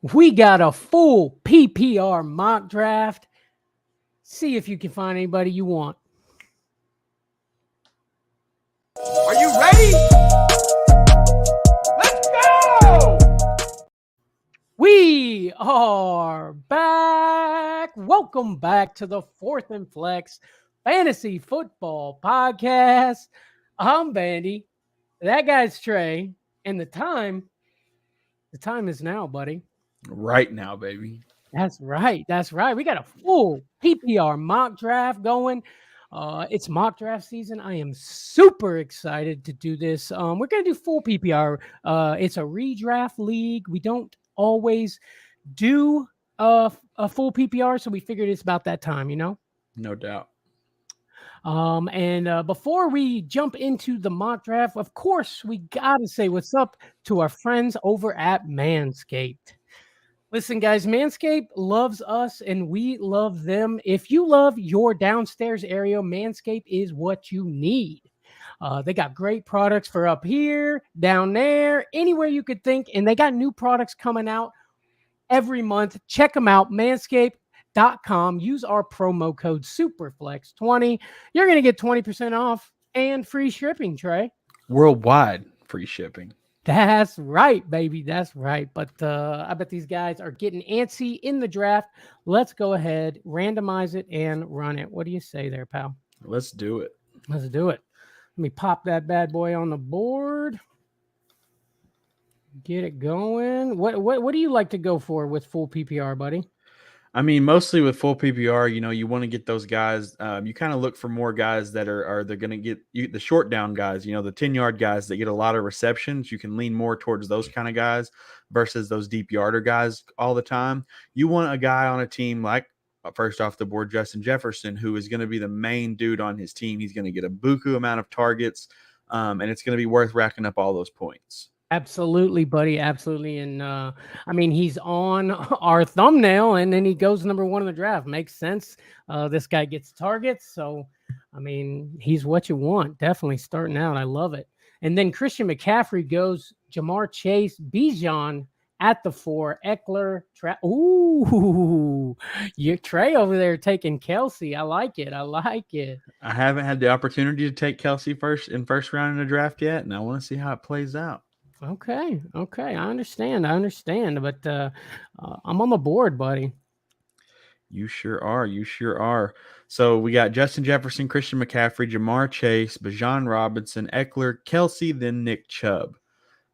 We got a full PPR mock draft. See if you can find anybody you want. Are you ready? Let's go! We are back. Welcome back to the Fourth and Flex Fantasy Football Podcast. I'm Bandy. That guy's Trey. And the time is now, buddy. Right now, baby. That's right. That's right. We got a full PPR mock draft going. It's mock draft season. I am super excited to do this. We're gonna do full PPR. It's a redraft league. We don't always do a full PPR, so we figured it's about that time, No doubt. And before we jump into the mock draft, of course, we gotta say what's up to our friends over at Manscaped. Listen, guys, Manscaped loves us and we love them. If you love your downstairs area, Manscaped is what you need. They got great products for up here, down there, anywhere you could think. And they got new products coming out every month. Check them out, manscaped.com. Use our promo code SUPERFLEX20. You're going to get 20% off and free shipping, Trey. Worldwide free shipping. That's right, baby. That's right. But I bet these guys are getting antsy in the draft. Let's go ahead, randomize it, and run it. What do you say there, pal? Let's do it. Let's do it. Let me pop that bad boy on the board. Get it going. What do you like to go for with full PPR, buddy? I mean, mostly with full PPR, you want to get those guys. You kind of look for more guys that they're going to get the short down guys, the 10-yard guys that get a lot of receptions. You can lean more towards those kind of guys versus those deep yarder guys all the time. You want a guy on a team like, first off the board, Justin Jefferson, who is going to be the main dude on his team. He's going to get a buku amount of targets, and it's going to be worth racking up all those points. Absolutely, buddy. Absolutely. And I mean, he's on our thumbnail and then he goes number one in the draft. Makes sense. This guy gets targets. So, I mean, he's what you want. Definitely starting out. I love it. And then Christian McCaffrey goes Jamar Chase, Bijan at the 4, Eckler. Ooh, you Trey over there taking Kelsey. I like it. I like it. I haven't had the opportunity to take Kelsey first round in the draft yet, and I want to see how it plays out. Okay. I understand. But I'm on the board, buddy. You sure are. So we got Justin Jefferson, Christian McCaffrey, Jamar Chase, Bijan Robinson, Eckler, Kelsey, then Nick Chubb.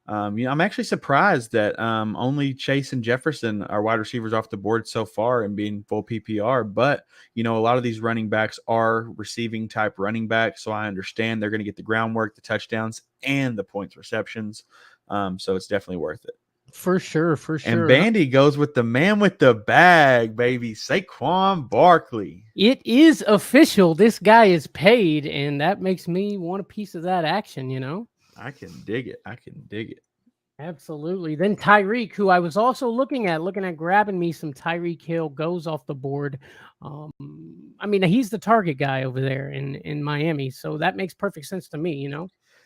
I'm actually surprised that only Chase and Jefferson are wide receivers off the board so far and being full PPR. But, a lot of these running backs are receiving type running backs. So I understand they're going to get the groundwork, the touchdowns, and the points receptions. So it's definitely worth it. For sure. And Bandy goes with the man with the bag, baby, Saquon Barkley. It is official. This guy is paid, and that makes me want a piece of that action, I can dig it. Absolutely. Then Tyreek, who I was also looking at grabbing me some Tyreek Hill, goes off the board. I mean, he's the target guy over there in Miami, so that makes perfect sense to me,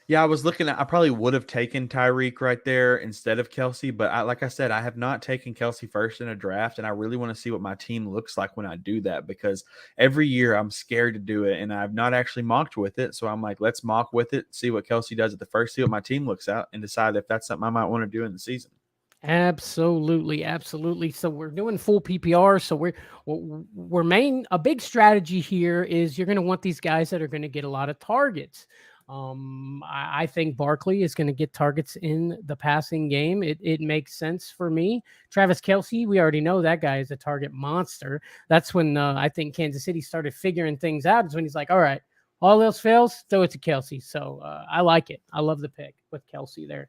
Yeah, I was looking at. I probably would have taken Tyreek right there instead of Kelsey, but like I said, I have not taken Kelsey first in a draft, and I really want to see what my team looks like when I do that because every year I'm scared to do it, and I've not actually mocked with it. So I'm like, let's mock with it, see what Kelsey does at the first, see what my team looks at, and decide if that's something I might want to do in the season. Absolutely. So we're doing full PPR. So a big strategy here is you're going to want these guys that are going to get a lot of targets. I think Barkley is going to get targets in the passing game. It makes sense for me. Travis Kelce, we already know that guy is a target monster. That's when I think Kansas City started figuring things out. Is when he's like, all right, all else fails, throw it to Kelce. So I like it. I love the pick with Kelce there.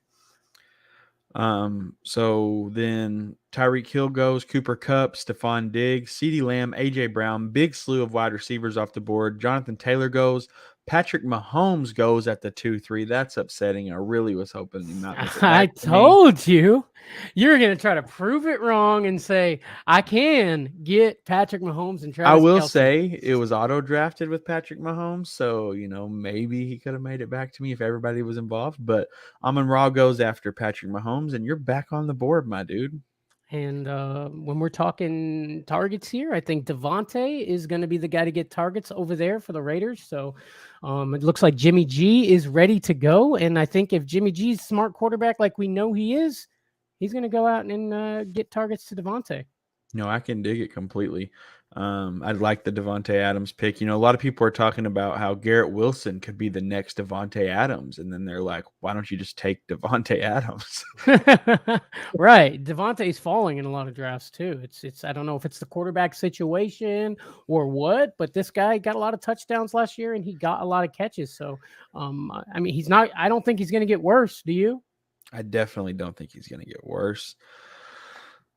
So then Tyreek Hill goes, Cooper Kupp, Stephon Diggs, CeeDee Lamb, AJ Brown, big slew of wide receivers off the board. Jonathan Taylor goes, Patrick Mahomes goes at the 2-3. That's upsetting. I really was hoping he might. I told you were going to try to prove it wrong and say, I can get Patrick Mahomes and Travis I will Kelce. say it was auto-drafted with Patrick Mahomes, so, maybe he could have made it back to me if everybody was involved. But Amon-Ra goes after Patrick Mahomes, and you're back on the board, my dude. And when we're talking targets here, I think Devontae is going to be the guy to get targets over there for the Raiders. So it looks like Jimmy G is ready to go. And I think if Jimmy G's smart quarterback like we know he is, he's going to go out and get targets to Devontae. No, I can dig it completely. I'd like the Devonte Adams pick. A lot of people are talking about how Garrett Wilson could be the next Devonte Adams, and then they're like, "Why don't you just take Devonte Adams?" Right. Devontae's falling in a lot of drafts too. It's I don't know if it's the quarterback situation or what, but this guy got a lot of touchdowns last year and he got a lot of catches. So I mean I don't think he's gonna get worse. Do you? I definitely don't think he's going to get worse.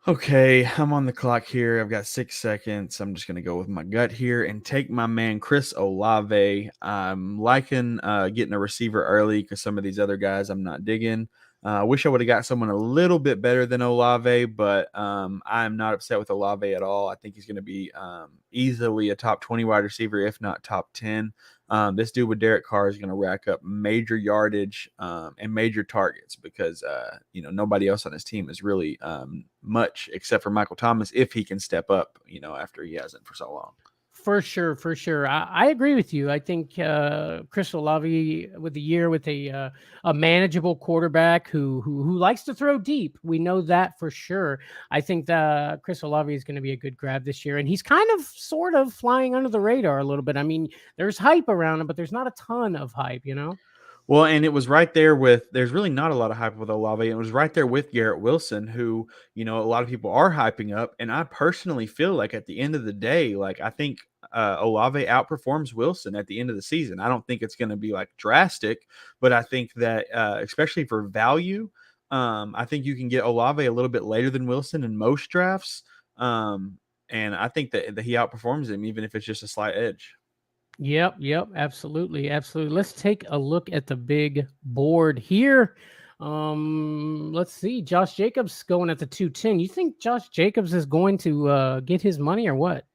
Okay, I'm on the clock here. I've got 6 seconds. I'm just going to go with my gut here and take my man Chris Olave. I'm liking getting a receiver early because some of these other guys I'm not digging. I wish I would have got someone a little bit better than Olave, but I'm not upset with Olave at all. I think he's going to be easily a top 20 wide receiver, if not top 10. This dude with Derek Carr is going to rack up major yardage and major targets because, nobody else on his team is really much except for Michael Thomas if he can step up, after he hasn't for so long. For sure, for sure. I agree with you. I think Chris Olave with the year with a manageable quarterback who likes to throw deep. We know that for sure. I think that Chris Olave is going to be a good grab this year, and he's kind of sort of flying under the radar a little bit. I mean, there's hype around him, but there's not a ton of hype, Well, and it was right there there's really not a lot of hype with Olave. It was right there with Garrett Wilson, who, a lot of people are hyping up. And I personally feel like at the end of the day, like I think Olave outperforms Wilson at the end of the season. I don't think it's going to be like drastic, but I think that especially for value, I think you can get Olave a little bit later than Wilson in most drafts. And I think that he outperforms him, even if it's just a slight edge. Yep, absolutely, absolutely. Let's take a look at the big board here. Let's see. Josh Jacobs going at the 210. You think Josh Jacobs is going to get his money or what?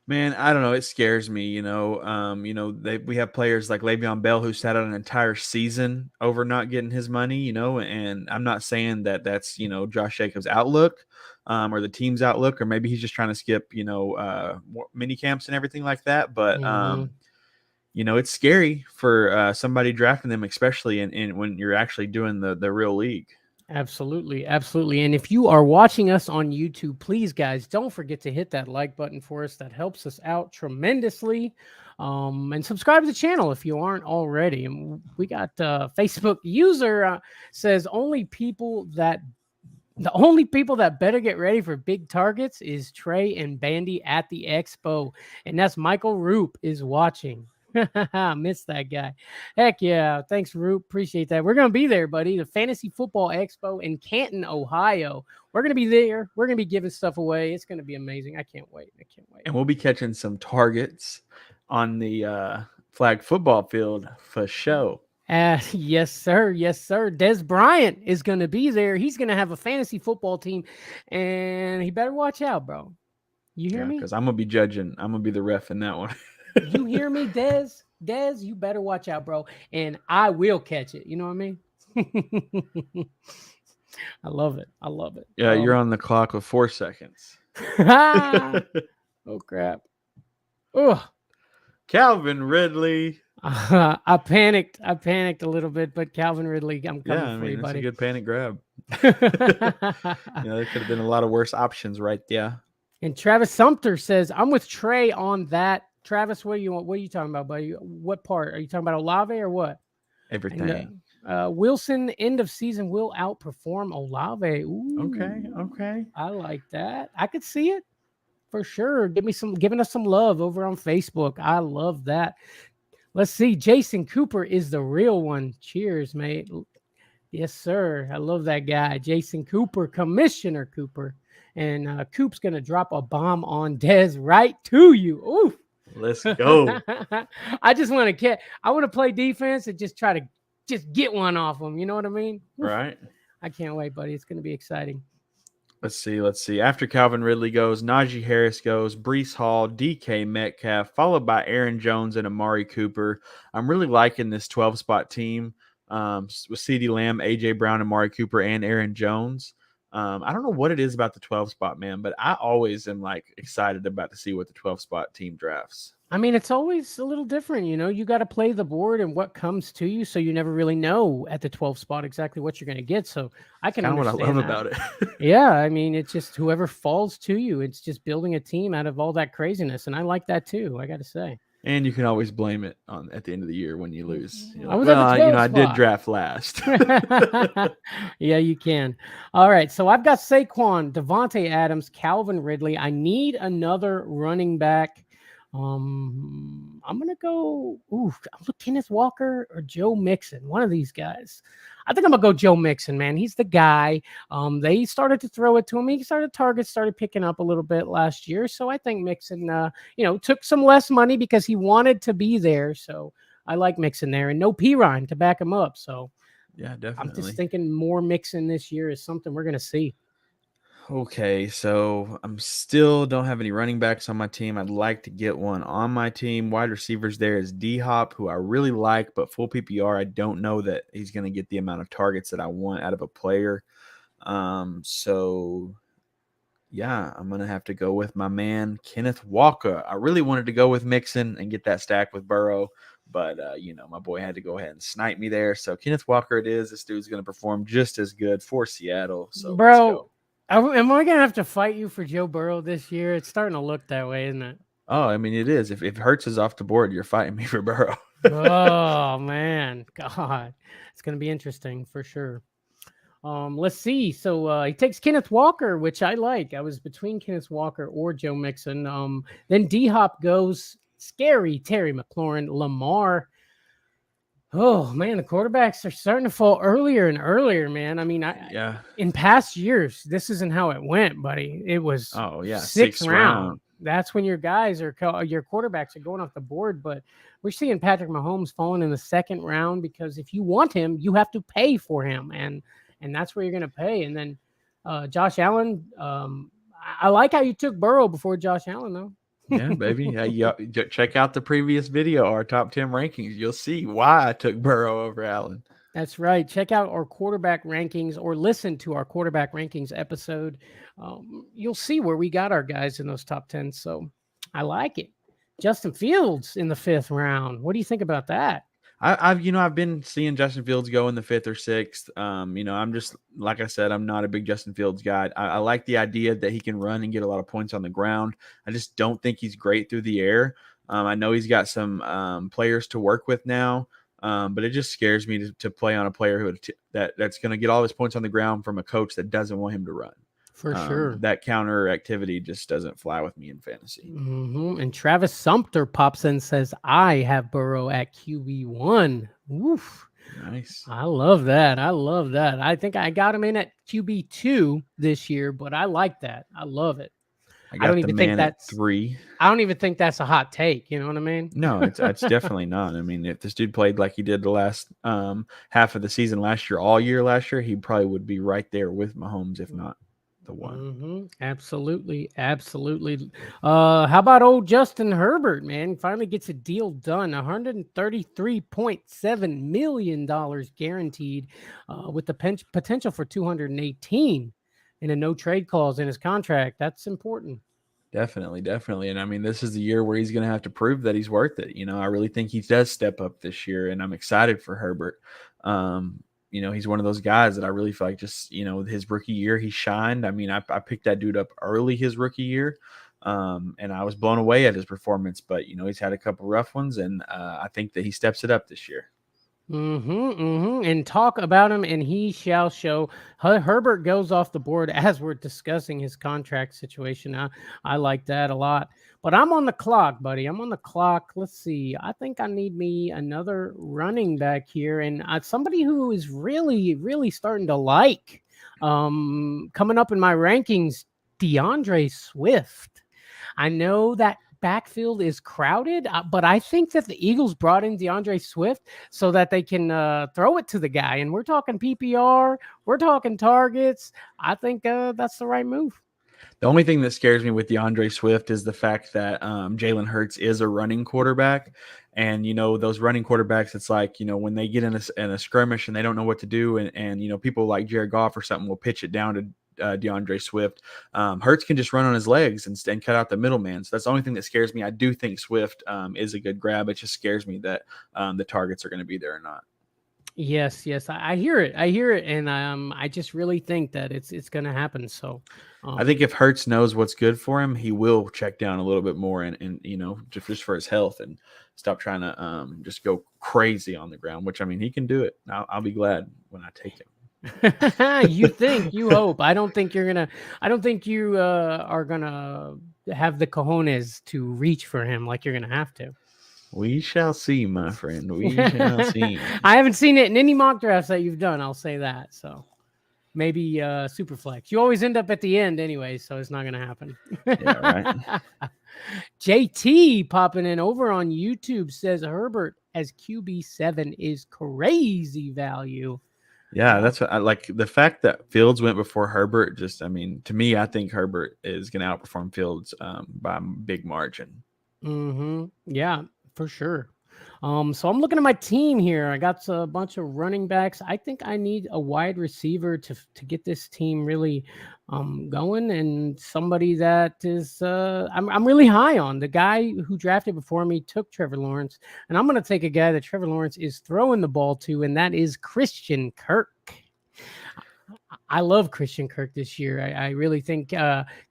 Man, I don't know. It scares me. We have players like Le'Veon Bell who sat out an entire season over not getting his money. And I'm not saying that that's Josh Jacobs' outlook, or the team's outlook, or maybe he's just trying to skip mini camps and everything like that. But it's scary for somebody drafting them, especially in when you're actually doing the real league. Absolutely, absolutely. And if you are watching us on YouTube, please, guys, don't forget to hit that like button for us. That helps us out tremendously. And subscribe to the channel if you aren't already. And we got Facebook user says the only people that better get ready for big targets is Trey and Bandy at the expo. And that's Michael Roop is watching. Missed that guy. Heck yeah. Thanks, Roop. Appreciate that. We're going to be there, buddy. The Fantasy Football Expo in Canton, Ohio. We're going to be there. We're going to be giving stuff away. It's going to be amazing. I can't wait. And we'll be catching some targets on the flag football field for show. Yes, sir. Yes, sir. Des Bryant is going to be there. He's going to have a fantasy football team, and he better watch out, bro. You hear me? Because I'm going to be judging. I'm going to be the ref in that one. You hear me, Des? Des, you better watch out, bro. And I will catch it. You know what I mean? I love it. Yeah, you're on the clock with 4 seconds. Oh, crap. Oh, Calvin Ridley. I panicked a little bit, but Calvin Ridley, I'm coming for you, buddy. That's a good panic grab. There could have been a lot of worse options right there. And Travis Sumter says, I'm with Trey on that. Travis, what are you talking about, buddy? What part? Are you talking about Olave or what? Everything. And, Wilson, end of season, will outperform Olave. Ooh, okay. I like that. I could see it for sure. Giving us some love over on Facebook. I love that. Let's see. Jason Cooper is the real one. Cheers, mate. Yes, sir. I love that guy. Jason Cooper, Commissioner Cooper. And Coop's going to drop a bomb on Dez right to you. Ooh. Let's go. I just want to play defense and just try to get one off him. You know what I mean? Right. I can't wait, buddy. It's going to be exciting. Let's see. After Calvin Ridley goes, Najee Harris goes, Breece Hall, DK Metcalf, followed by Aaron Jones and Amari Cooper. I'm really liking this 12-spot team with CeeDee Lamb, A.J. Brown, Amari Cooper, and Aaron Jones. I don't know what it is about the 12 spot, man, but I always am like excited about to see what the 12 spot team drafts. I mean, it's always a little different, you know. You got to play the board and what comes to you, so you never really know at the 12th spot exactly what you're going to get. So I It's can kind of what I love understand that. about it. Yeah, I mean, it's just whoever falls to you. It's just building a team out of all that craziness, and I like that too. I got to say. And you can always blame it on at the end of the year when you lose. You're I like, was at the well, 12th I did spot. draft last. Yeah, you can. All right, so I've got Saquon, Devontae Adams, Calvin Ridley. I need another running back. I'm gonna go. Kenneth Walker or Joe Mixon. One of these guys. I think I'm gonna go Joe Mixon, man. He's the guy. They started to throw it to him. He targets started picking up a little bit last year. So I think Mixon, took some less money because he wanted to be there. So I like Mixon there, and no Pirine to back him up. So Yeah, definitely. I'm just thinking more Mixon this year is something we're gonna see. Okay, so I'm still don't have any running backs on my team. I'd like to get one on my team. Wide receivers there is D Hop, who I really like, but full PPR, I don't know that he's going to get the amount of targets that I want out of a player. So yeah, I'm going to have to go with my man, Kenneth Walker. I really wanted to go with Mixon and get that stack with Burrow, but my boy had to go ahead and snipe me there. So Kenneth Walker it is. This dude's going to perform just as good for Seattle. So let's go. Am I gonna have to fight you for Joe Burrow this year? It's starting to look that way, isn't it? Oh, I mean, it is. If Hurts is off the board, you're fighting me for Burrow. Oh man, God, it's gonna be interesting for sure. Let's see. So he takes Kenneth Walker, which I like. I was between Kenneth Walker or Joe Mixon. Then D Hop goes scary Terry McLaurin, Lamar. Oh man, the quarterbacks are starting to fall earlier and earlier, man. I mean, in past years, this isn't how it went, buddy. It was sixth round. That's when your guys your quarterbacks are going off the board. But we're seeing Patrick Mahomes falling in the second round because if you want him, you have to pay for him, and that's where you're going to pay. And then Josh Allen, I like how you took Burrow before Josh Allen, though. Yeah, baby. Check out the previous video, our top 10 rankings. You'll see why I took Burrow over Allen. That's right. Check out our quarterback rankings or listen to our quarterback rankings episode. You'll see where we got our guys in those top 10. So I like it. Justin Fields in the 5th round. What do you think about that? I've been seeing Justin Fields go in the 5th or 6th. I'm just, like I said, I'm not a big Justin Fields guy. I like the idea that he can run and get a lot of points on the ground. I just don't think he's great through the air. I know he's got some players to work with now, but it just scares me to play on a player that's going to get all his points on the ground from a coach that doesn't want him to run. For sure. That counter activity just doesn't fly with me in fantasy. Mm-hmm. And Travis Sumter pops in and says, I have Burrow at QB1. Oof. Nice. I love that. I think I got him in at QB2 this year, but I like that. I love it. I don't even think that's 3. I don't even think that's a hot take. You know what I mean? No, it's definitely not. I mean, if this dude played like he did the last half of the season last year, all year last year, he probably would be right there with Mahomes, if not the one. Mm-hmm. Absolutely. How about old Justin Herbert, man? Finally gets a deal done. $133.7 million guaranteed with the potential for 218 and a no trade clause in his contract. That's important. Definitely. And I mean, this is the year where he's going to have to prove that he's worth it. I really think he does step up this year, and I'm excited for Herbert. He's one of those guys that I really feel like just, his rookie year, he shined. I mean, I picked that dude up early his rookie year, and I was blown away at his performance. But, he's had a couple rough ones, and I think that he steps it up this year. And talk about him, and he shall show. Herbert goes off the board as we're discussing his contract situation. I like that a lot. But I'm on the clock, buddy. I'm on the clock. Let's see. I think I need me another running back here, and somebody who is really, really starting to like coming up in my rankings, DeAndre Swift. I know that backfield is crowded, but I think that the Eagles brought in DeAndre Swift so that they can throw it to the guy. And we're talking PPR, we're talking targets. I think that's the right move. The only thing that scares me with DeAndre Swift is the fact that Jalen Hurts is a running quarterback. And, those running quarterbacks, it's like, when they get in a skirmish and they don't know what to do. And people like Jared Goff or something will pitch it down DeAndre Swift. Hurts can just run on his legs and cut out the middleman. So that's the only thing that scares me. I do think Swift is a good grab. It just scares me that the targets are going to be there or not. Yes, I hear it. I hear it, and I just really think that it's going to happen. So, I think if Hurts knows what's good for him, he will check down a little bit more and just for his health and stop trying to just go crazy on the ground. Which I mean, he can do it. I'll be glad when I take him. You think, you hope. I don't think you're gonna. I don't think you are gonna have the cojones to reach for him like you're gonna have to. We shall see, my friend. We shall see. I haven't seen it in any mock drafts that you've done. I'll say that. So maybe super flex. You always end up at the end anyway, so it's not going to happen. Yeah, right. JT popping in over on YouTube says Herbert as QB7 is crazy value. Yeah, that's what I like. The fact that Fields went before Herbert, to me, I think Herbert is going to outperform Fields by a big margin. Yeah, for sure. So I'm looking at my team here. I got a bunch of running backs. I think I need a wide receiver to get this team really going, and somebody that is I'm really high on. The guy who drafted before me took Trevor Lawrence, and I'm going to take a guy that Trevor Lawrence is throwing the ball to, and that is Christian Kirk. I love Christian Kirk this year. I really think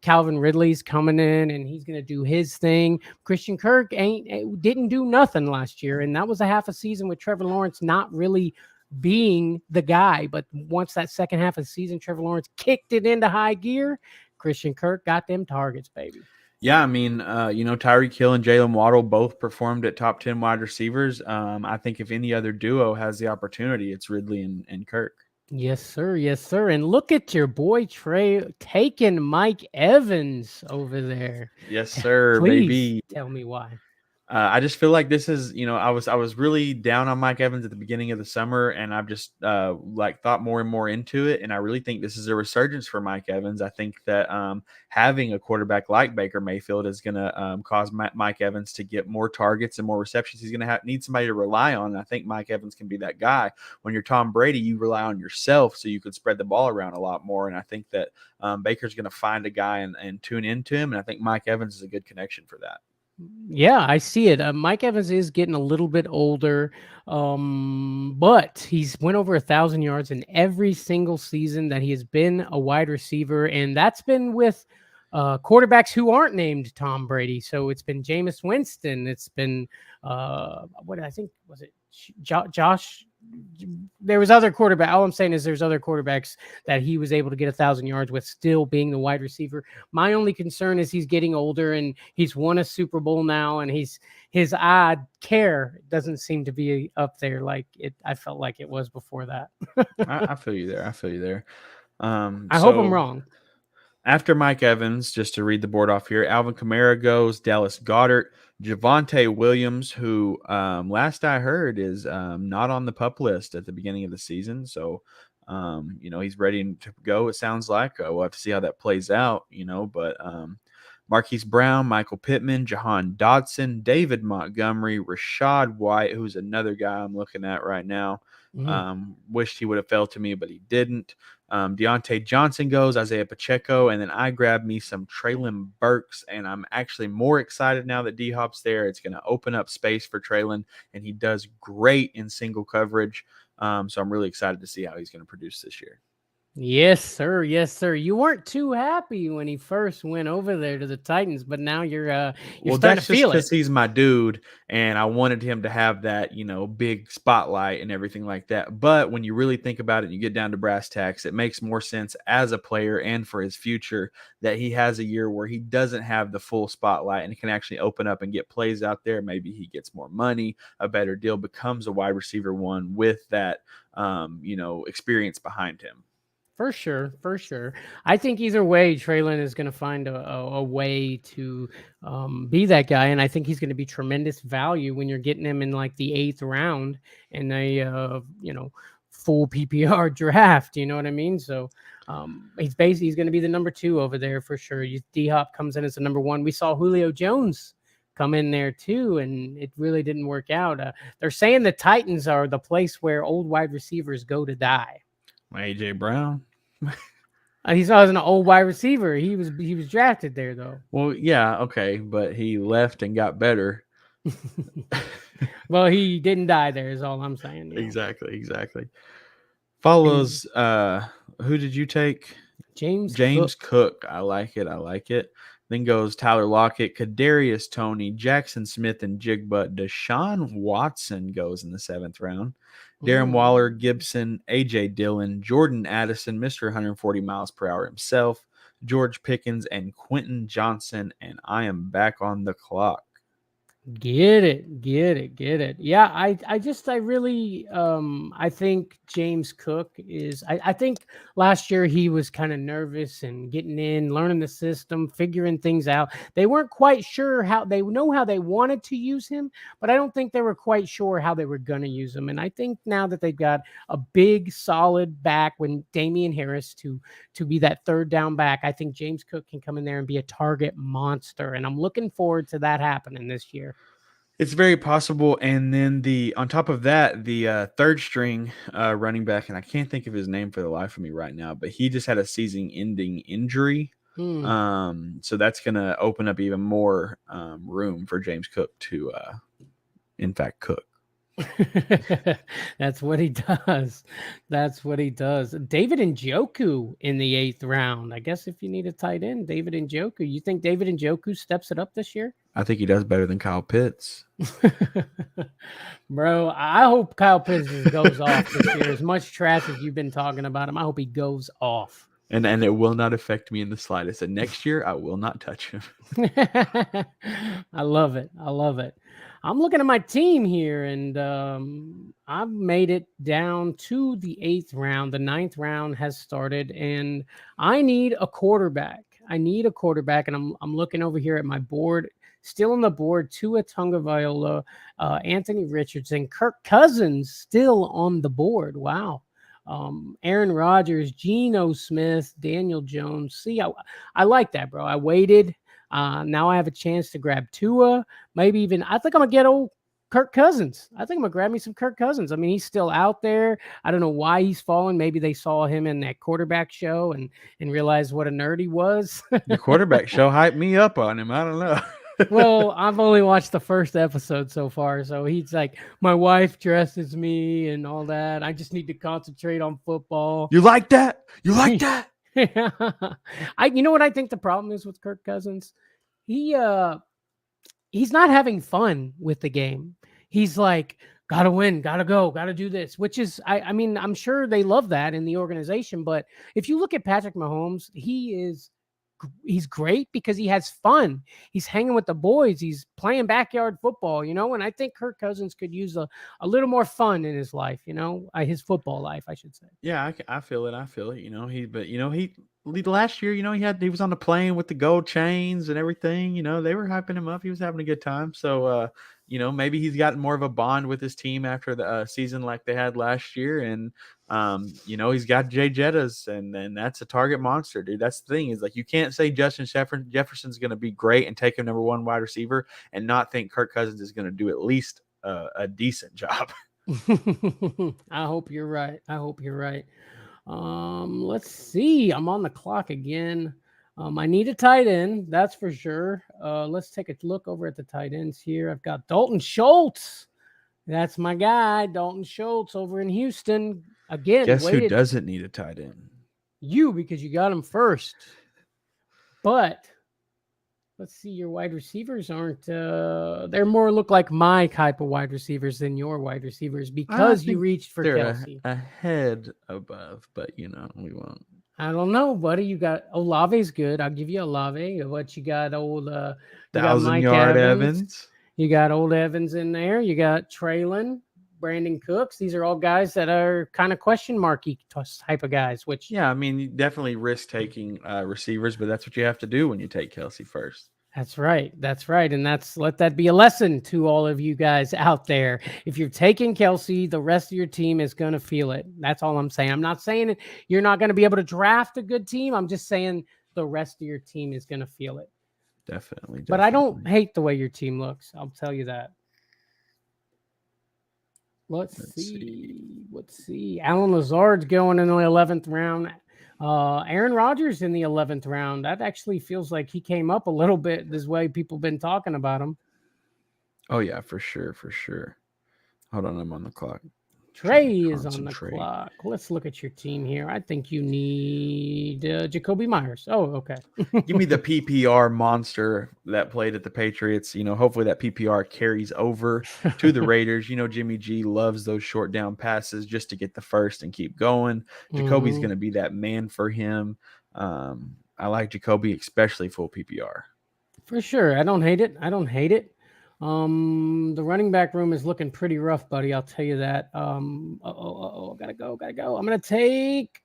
Calvin Ridley's coming in and he's going to do his thing. Christian Kirk didn't do nothing last year, and that was a half a season with Trevor Lawrence not really being the guy. But once that second half of the season, Trevor Lawrence kicked it into high gear. Christian Kirk got them targets, baby. Yeah, I mean, Tyreek Hill and Jalen Waddle both performed at top 10 wide receivers. I think if any other duo has the opportunity, it's Ridley and Kirk. Yes, sir. Yes, sir. And look at your boy Trey taking Mike Evans over there. Yes, sir. Please baby. Tell me why. I just feel like this is, I was really down on Mike Evans at the beginning of the summer, and I've just thought more and more into it. And I really think this is a resurgence for Mike Evans. I think that having a quarterback like Baker Mayfield is going to cause Mike Evans to get more targets and more receptions. He's going to need somebody to rely on. And I think Mike Evans can be that guy. When you're Tom Brady, you rely on yourself so you could spread the ball around a lot more. And I think that Baker's going to find a guy and tune into him. And I think Mike Evans is a good connection for that. Yeah, I see it. Mike Evans is getting a little bit older, but he's went over 1,000 yards in every single season that he has been a wide receiver, and that's been with quarterbacks who aren't named Tom Brady. So it's been Jameis Winston. It's been what I think was it Josh. There was other quarterback. All I'm saying is there's other quarterbacks that he was able to get 1,000 yards with still being the wide receiver. My only concern is he's getting older and he's won a Super Bowl now, and his eye care doesn't seem to be up there like it. I felt like it was before that. I feel you there. I hope I'm wrong. After Mike Evans, just to read the board off here, Alvin Kamara goes, Dallas Goedert, Javonte Williams, who last I heard is not on the PUP list at the beginning of the season. So, he's ready to go, it sounds like. We'll have to see how that plays out, but Marquise Brown, Michael Pittman, Jahan Dotson, David Montgomery, Rashad White, who's another guy I'm looking at right now. Wished he would have fell to me, but he didn't. Deontay Johnson goes, Isaiah Pacheco, and then I grabbed me some Treylon Burks, and I'm actually more excited now that D-Hop's there. It's going to open up space for Treylon, and he does great in single coverage. So I'm really excited to see how he's going to produce this year. Yes, sir. Yes, sir. You weren't too happy when he first went over there to the Titans, but now you're starting to feel it. Because he's my dude, and I wanted him to have that, big spotlight and everything like that. But when you really think about it and you get down to brass tacks, it makes more sense as a player and for his future that he has a year where he doesn't have the full spotlight and can actually open up and get plays out there. Maybe he gets more money, a better deal, becomes a wide receiver one with that, experience behind him. For sure. I think either way, Treylon is going to find a way to be that guy, and I think he's going to be tremendous value when you're getting him in like the 8th round in a full PPR draft. You know what I mean? So he's going to be the number 2 over there for sure. D-Hop comes in as the number 1. We saw Julio Jones come in there too, and it really didn't work out. They're saying the Titans are the place where old wide receivers go to die. AJ Brown. He's not an old wide receiver. He was drafted there though. Well, yeah, okay, but he left and got better. Well, he didn't die there. Is all I'm saying. Exactly. And Follows who did you take? James James Cook. Cook. I like it. Then goes Tyler Lockett, Kadarius Toney, Jackson Smith, and Jigba. Deshaun Watson goes in the 7th round. Darren Waller, Mm. Gibson, AJ Dillon, Jordan Addison, Mr. 140 miles per hour himself, George Pickens, and Quentin Johnson. And I am back on the clock. Get it. Yeah, I really I think James Cook is I think last year he was kind of nervous and getting in, learning the system, figuring things out. They weren't quite sure how they wanted to use him, but I don't think they were quite sure how they were gonna use him. And I think now that they've got a big solid back when Damian Harris to be that third down back, I think James Cook can come in there and be a target monster. And I'm looking forward to that happening this year. It's very possible. And then on top of that, the third string running back, and I can't think of his name for the life of me right now, but he just had a season-ending injury. Hmm. So that's going to open up even more room for James Cook to, in fact, cook. That's what he does. David Njoku in the 8th round. I guess if you need a tight end, David Njoku. You think David Njoku steps it up this year? I think he does better than Kyle Pitts. Bro, I hope Kyle Pitts just goes off this year. As much trash as you've been talking about him, I hope he goes off. And it will not affect me in the slightest. And next year, I will not touch him. I love it. I'm looking at my team here, and I've made it down to the 8th round. The 9th round has started, and I need a quarterback. And I'm looking over here at my board. Still on the board, Tua Tagovailoa, Anthony Richardson, Kirk Cousins still on the board. Wow. Aaron Rodgers, Geno Smith, Daniel Jones. See, I like that, bro. I waited. Now I have a chance to grab Tua. Maybe even, I think I'm going to get old Kirk Cousins. I think I'm going to grab me some Kirk Cousins. I mean, he's still out there. I don't know why he's fallen. Maybe they saw him in that quarterback show and realized what a nerd he was. The quarterback show hyped me up on him. I don't know. Well, I've only watched the first episode so far, so he's like, my wife dresses me and all that. I just need to concentrate on football. You like that? You like that? You know what I think the problem is with Kirk Cousins? He's not having fun with the game. He's like, gotta win, gotta go, gotta do this, which is, I mean, I'm sure they love that in the organization, but if you look at Patrick Mahomes, he's great because he has fun. He's hanging with the boys. He's playing backyard football, and I think Kirk Cousins could use a little more fun in his life, his football life, I should say. Yeah, I feel it. He last year, he was on the plane with the gold chains and everything. They were hyping him up. He was having a good time. So, maybe he's gotten more of a bond with his team after the season like they had last year. And, he's got Jay Jettas, and that's a target monster, dude. That's the thing is, like, you can't say Justin Jefferson's going to be great and take him number 1 wide receiver and not think Kirk Cousins is going to do at least a decent job. I hope you're right. Let's see. I'm on the clock again. I need a tight end, that's for sure. Let's take a look over at the tight ends here. I've got Dalton Schultz. That's my guy, Dalton Schultz over in Houston. Again, guess who doesn't need a tight end? You, because you got him first. But let's see, your wide receivers aren't they're more look like my type of wide receivers than your wide receivers because you reached for Kelsey. A head above, but we won't. I don't know, buddy. You got Olave's good. I'll give you Olave. What you got? Old 1,000-yard Evans. You got old Evans in there. You got Traylon, Brandon Cooks. These are all guys that are kind of question marky type of guys. Which, yeah, I mean, you definitely risk taking receivers, but that's what you have to do when you take Kelsey first. That's right. And let that be a lesson to all of you guys out there. If you're taking Kelsey, the rest of your team is going to feel it. That's all I'm saying. I'm not saying you're not going to be able to draft a good team. I'm just saying the rest of your team is going to feel it. Definitely. But I don't hate the way your team looks. I'll tell you that. Let's see. Alan Lazard's going in the 11th round. Aaron Rodgers in the 11th round. That actually feels like he came up a little bit this way people been talking about him. Oh yeah, for sure, for sure. Hold on, I'm on the clock. Trying to Trey is on the concentrate. clock. Let's look at your team here. I think you need Jacoby Myers. Oh, okay. Give me the PPR monster that played at the Patriots. Hopefully that PPR carries over to the Raiders. Jimmy G loves those short down passes just to get the first and keep going. Jacoby's going to be that man for him. I like Jacoby, especially full PPR. For sure. I don't hate it. The running back room is looking pretty rough, buddy. I'll tell you that. Gotta go. I'm gonna take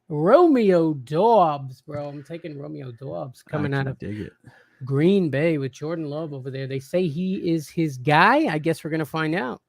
Romeo Dobbs, bro. I'm taking Romeo Dobbs coming out of Green Bay with Jordan Love over there. They say he is his guy. I guess we're gonna find out.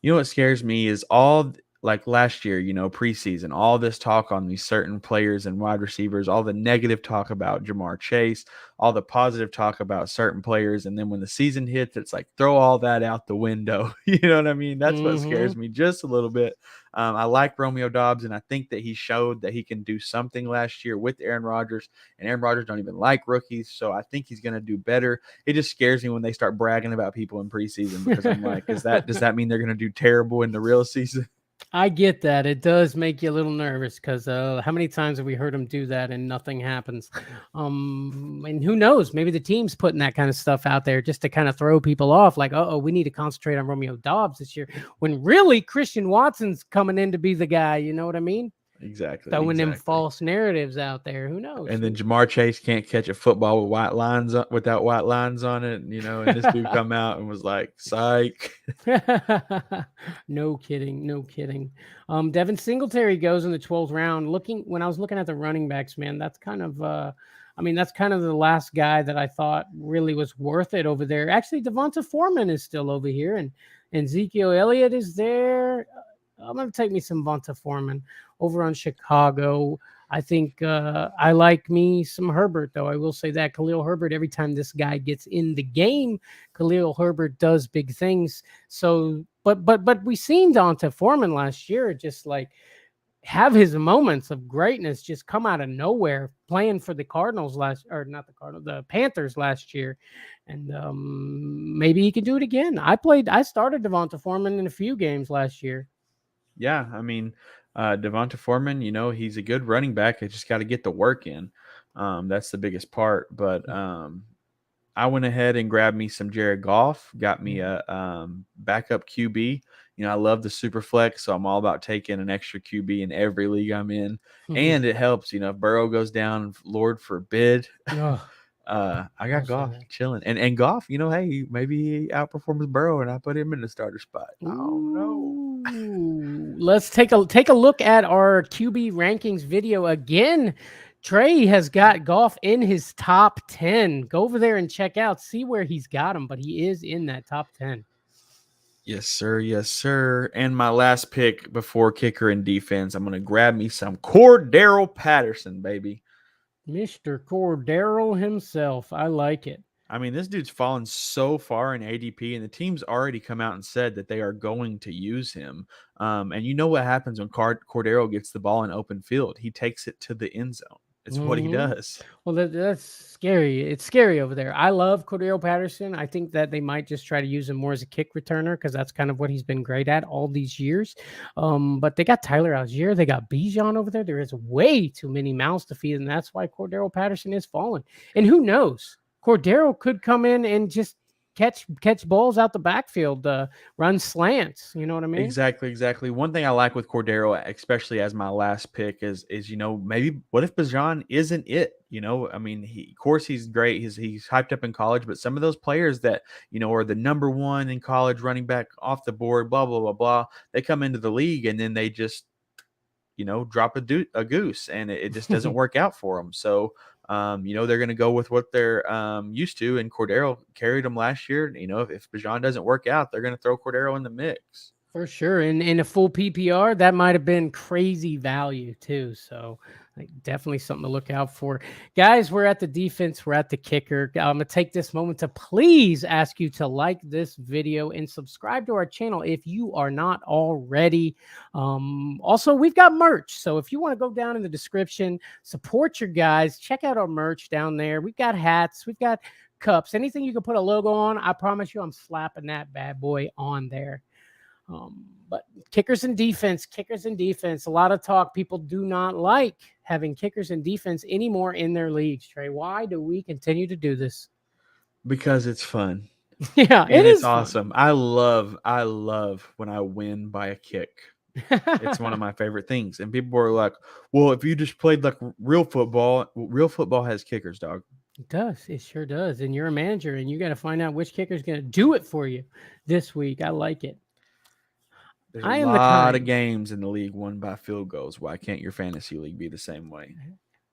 You know what scares me is all like last year, preseason, all this talk on these certain players and wide receivers, all the negative talk about Jamar Chase, all the positive talk about certain players. And then when the season hits, it's like throw all that out the window. You know what I mean? That's what scares me just a little bit. I like Romeo Dobbs, and I think that he showed that he can do something last year with Aaron Rodgers, and Aaron Rodgers don't even like rookies. So I think he's going to do better. It just scares me when they start bragging about people in preseason because I'm like, does that mean they're going to do terrible in the real season? I get that. It does make you a little nervous because how many times have we heard him do that and nothing happens? And who knows? Maybe the team's putting that kind of stuff out there just to kind of throw people off. Like, we need to concentrate on Romeo Dobbs this year. When really Christian Watson's coming in to be the guy. You know what I mean? Exactly. Throwing them false narratives out there. Who knows? And then Jamar Chase can't catch a football with without white lines on it. And this dude come out and was like, psych. No kidding. Devin Singletary goes in the 12th round. When I was looking at the running backs, man, that's kind of that's kind of the last guy that I thought really was worth it over there. Actually, Devonta Foreman is still over here, and Ezekiel Elliott is there. I'm going to take me some Devonta Foreman over on Chicago. I think I like me some Herbert, though. I will say that Khalil Herbert, every time this guy gets in the game, Khalil Herbert does big things. So, but we seen Devonta Foreman last year just like have his moments of greatness just come out of nowhere, playing for the the Panthers last year. And maybe he can do it again. I started Devonta Foreman in a few games last year. Yeah, I mean, Devonta Foreman, he's a good running back. I just got to get the work in. That's the biggest part. But I went ahead and grabbed me some Jared Goff, got me a backup QB. I love the super flex, so I'm all about taking an extra QB in every league I'm in. And it helps, if Burrow goes down, Lord forbid. I got Goff chilling. And Goff, hey, maybe he outperforms Burrow and I put him in the starter spot. Oh no. Let's take a look at our QB rankings video again. Trey has got Goff in his top 10. Go over there and check out, see where he's got him, but he is in that top 10. Yes, sir. Yes, sir. And my last pick before kicker and defense, I'm going to grab me some Cordero Patterson, baby. Mr. Cordero himself. I like it. I mean, this dude's fallen so far in ADP, and the team's already come out and said that they are going to use him. And you know what happens when Cordero gets the ball in open field? He takes it to the end zone. It's what he does. Well, that's scary. It's scary over there. I love Cordero Patterson. I think that they might just try to use him more as a kick returner because that's kind of what he's been great at all these years. But they got Tyler Algier. They got Bijan over there. There is way too many mouths to feed, and that's why Cordero Patterson is falling. And who knows? Cordero could come in and just catch balls out the backfield, run slants. You know what I mean? Exactly. One thing I like with Cordero, especially as my last pick, is maybe what if Bijan isn't it? I mean, of course he's great. He's hyped up in college, but some of those players that are the number one in college running back off the board, blah blah blah blah, they come into the league and then they just drop a goose, and it just doesn't work out for them. So. They're going to go with what they're used to, and Cordero carried them last year. If Bijan doesn't work out, they're going to throw Cordero in the mix. For sure. And in a full PPR, that might have been crazy value too. So Like, definitely something to look out for. Guys, we're at the defense. We're at the kicker. I'm going to take this moment to please ask you to like this video and subscribe to our channel if you are not already. Also, we've got merch. So if you want to go down in the description, support your guys, check out our merch down there. We've got hats. We've got cups. Anything you can put a logo on, I promise you I'm slapping that bad boy on there. But kickers and defense. A lot of talk. People do not like having kickers and defense anymore in their leagues. Trey, why do we continue to do this? Because it's fun. Yeah, And it's fun. awesome. I love when I win by a kick. It's one of my favorite things. And people are like, well, if you just played like real football has kickers, dog. It does. It sure does. And you're a manager, and you got to find out which kicker is going to do it for you this week. I like it. There's a lot of games in the league won by field goals. Why can't your fantasy league be the same way?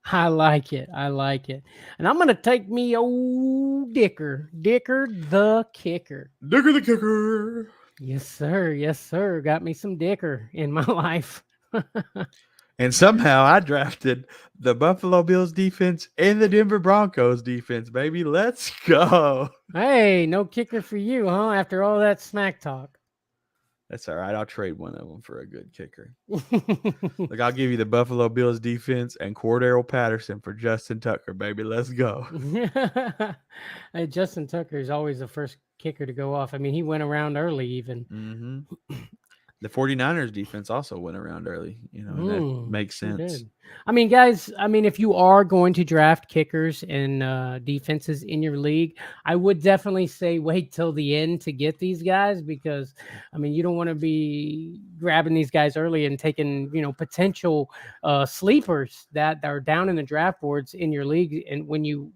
I like it. And I'm going to take me old Dicker the kicker. Dicker the kicker. Yes, sir. Got me some Dicker in my life. And somehow I drafted the Buffalo Bills defense and the Denver Broncos defense, baby. Let's go. Hey, no kicker for you, huh? After all that smack talk. That's all right. I'll trade one of them for a good kicker. Look, I'll give you the Buffalo Bills defense and Cordero Patterson for Justin Tucker, baby. Let's go. Hey, Justin Tucker is always the first kicker to go off. I mean, he went around early even. Mm-hmm. The 49ers defense also went around early. You know, that makes sense. I mean, guys, if you are going to draft kickers and defenses in your league, I would definitely say wait till the end to get these guys because, you don't want to be grabbing these guys early and taking, potential sleepers that are down in the draft boards in your league. And when you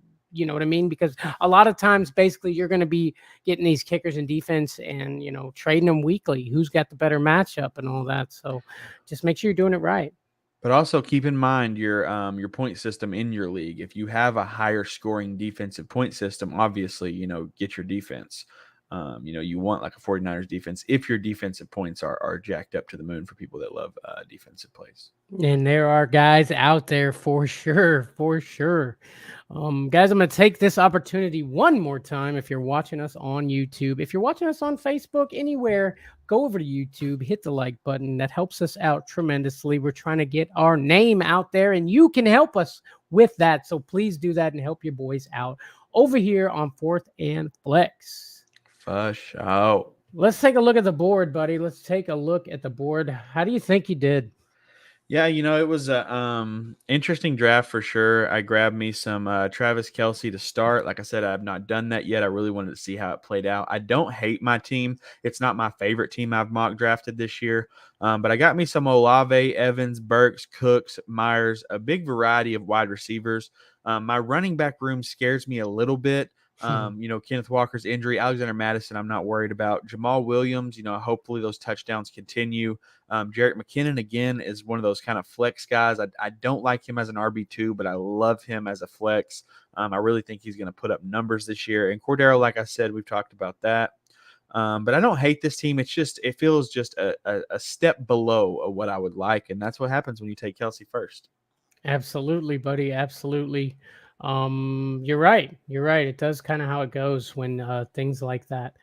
know what I mean? Because a lot of times, basically, you're going to be getting these kickers in defense and, trading them weekly. Who's got the better matchup and all that. So just make sure you're doing it right. But also keep in mind your point system in your league. If you have a higher scoring defensive point system, obviously, get your defense. You want like a 49ers defense if your defensive points are jacked up to the moon for people that love defensive plays. And there are guys out there for sure. Guys, I'm going to take this opportunity one more time. If you're watching us on YouTube, if you're watching us on Facebook, anywhere, go over to YouTube, hit the like button. That helps us out tremendously. We're trying to get our name out there, and you can help us with that. So please do that and help your boys out over here on 4th and Flex. For sure. Let's take a look at the board, buddy. Let's take a look at the board. How do you think you did? Yeah, it was a interesting draft for sure. I grabbed me some Travis Kelce to start. Like I said, I have not done that yet. I really wanted to see how it played out. I don't hate my team. It's not my favorite team I've mock drafted this year. But I got me some Olave, Evans, Burks, Cooks, Myers, a big variety of wide receivers. My running back room scares me a little bit. Kenneth Walker's injury, Alexander Madison, I'm not worried about. Jamal Williams, hopefully those touchdowns continue. Jerick McKinnon, again, is one of those kind of flex guys. I don't like him as an RB2, but I love him as a flex. I really think he's going to put up numbers this year. And Cordero, like I said, we've talked about that. But I don't hate this team. It feels just a step below what I would like. And that's what happens when you take Kelce first. Absolutely, buddy. Absolutely. You're right. It does kind of how it goes when things like that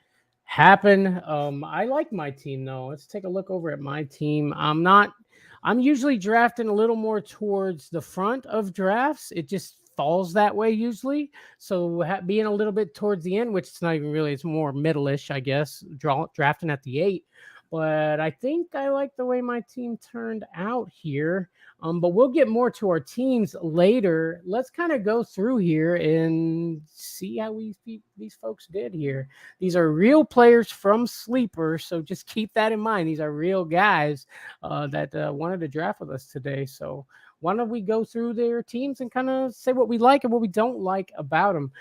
happen. I like my team though. Let's take a look over at my team. I'm usually drafting a little more towards the front of drafts. It just falls that way usually. So being a little bit towards the end, which it's not even really, it's more middle-ish, I guess, drafting at the 8. But I think I like the way my team turned out here. But we'll get more to our teams later. Let's kind of go through here and see how these folks did here. These are real players from Sleeper, so just keep that in mind. These are real guys that wanted to draft with us today. So why don't we go through their teams and kind of say what we like and what we don't like about them.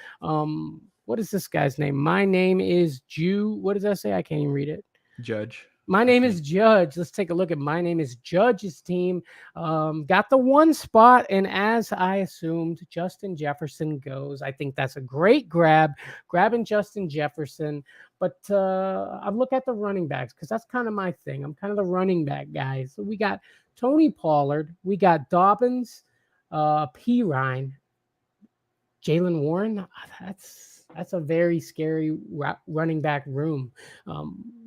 What is this guy's name? My name is Jew. What does that say? I can't even read it. Judge. My name is Judge. Let's take a look at My Name is Judge's team. Got the 1 spot, and as I assumed, Justin Jefferson goes. I think that's a great grabbing Justin Jefferson. But I've looked at the running backs because that's kind of my thing. I'm kind of the running back guy. So we got Tony Pollard. We got Dobbins. P. Ryan, Jalen Warren. That's a very scary running back room.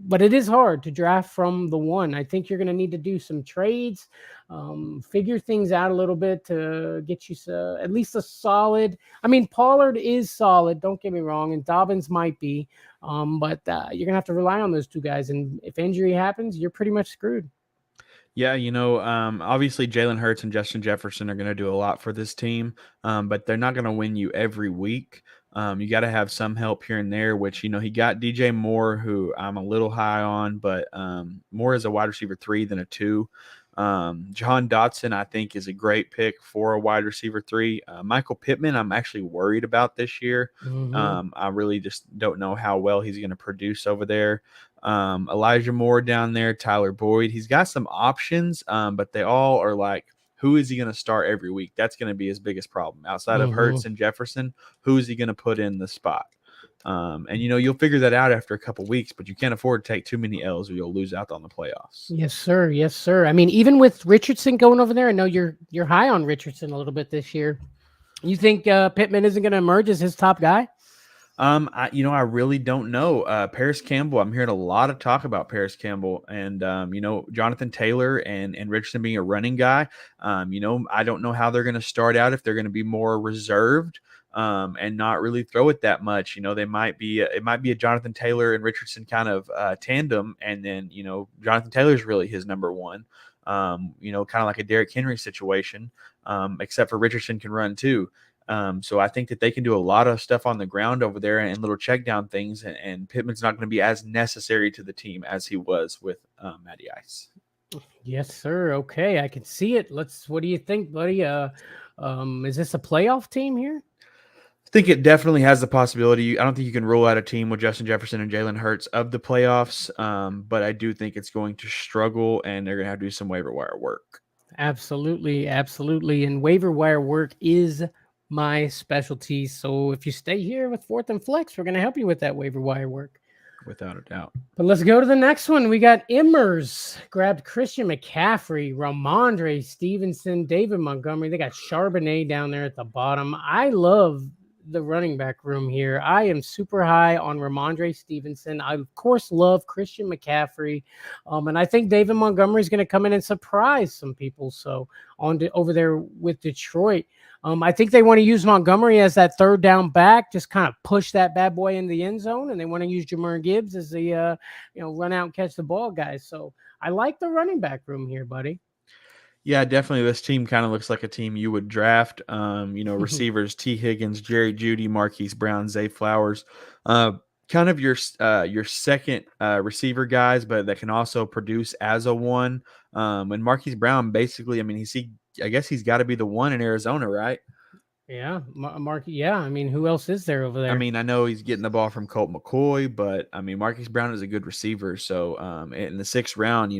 But it is hard to draft from the one. I think you're going to need to do some trades, figure things out a little bit to get you at least a solid. I mean, Pollard is solid. Don't get me wrong, and Dobbins might be. But you're going to have to rely on those two guys. And if injury happens, you're pretty much screwed. Yeah, obviously Jalen Hurts and Justin Jefferson are going to do a lot for this team, but they're not going to win you every week. You got to have some help here and there, which, he got DJ Moore, who I'm a little high on, but more as a wide receiver 3 than a 2. Jahan Dotson, I think, is a great pick for a wide receiver 3. Michael Pittman, I'm actually worried about this year. I really just don't know how well he's going to produce over there. Elijah Moore down there, Tyler Boyd. He's got some options, but they all are like, who is he going to start every week? That's going to be his biggest problem. Outside of Hurts and Jefferson, who is he going to put in the spot? And you'll figure that out after a couple weeks, but you can't afford to take too many L's or you'll lose out on the playoffs. Yes, sir. Yes, sir. I mean, even with Richardson going over there, I know you're high on Richardson a little bit this year. You think Pittman isn't going to emerge as his top guy? I really don't know. Paris Campbell, I'm hearing a lot of talk about Paris Campbell and, Jonathan Taylor and Richardson being a running guy. I don't know how they're going to start out, if they're going to be more reserved and not really throw it that much. It might be a Jonathan Taylor and Richardson kind of tandem. And then, Jonathan Taylor's really his number one, kind of like a Derrick Henry situation, except for Richardson can run too. So I think that they can do a lot of stuff on the ground over there and little check down things. And Pittman's not going to be as necessary to the team as he was with Matty Ice. Yes, sir. Okay, I can see it. What do you think, buddy? Is this a playoff team here? I think it definitely has the possibility. I don't think you can rule out a team with Justin Jefferson and Jalen Hurts of the playoffs, but I do think it's going to struggle, and they're going to have to do some waiver wire work. Absolutely, absolutely. And waiver wire work is my specialty. So if you stay here with Fourth and Flex, we're going to help you with that waiver wire work. Without a doubt. But let's go to the next one. We got Immers grabbed Christian McCaffrey, Ramondre Stevenson, David Montgomery. They got Charbonnet down there at the bottom. I love the running back room here. I am super high on Ramondre Stevenson. I, of course, love Christian McCaffrey. And I think David Montgomery is going to come in and surprise some people. So over there with Detroit. I think they want to use Montgomery as that third down back, just kind of push that bad boy in the end zone. And they want to use Jahmyr Gibbs as the, run out and catch the ball guys. So I like the running back room here, buddy. Yeah, definitely. This team kind of looks like a team you would draft. Receivers, T. Higgins, Jerry Jeudy, Marquise Brown, Zay Flowers. Kind of your second receiver guys, but that can also produce as a one. And Marquise Brown, basically, I guess he's got to be the one in Arizona, right? Yeah, Yeah, I mean, who else is there over there? I mean, I know he's getting the ball from Colt McCoy, but I mean, Marquise Brown is a good receiver. So in the 6th round,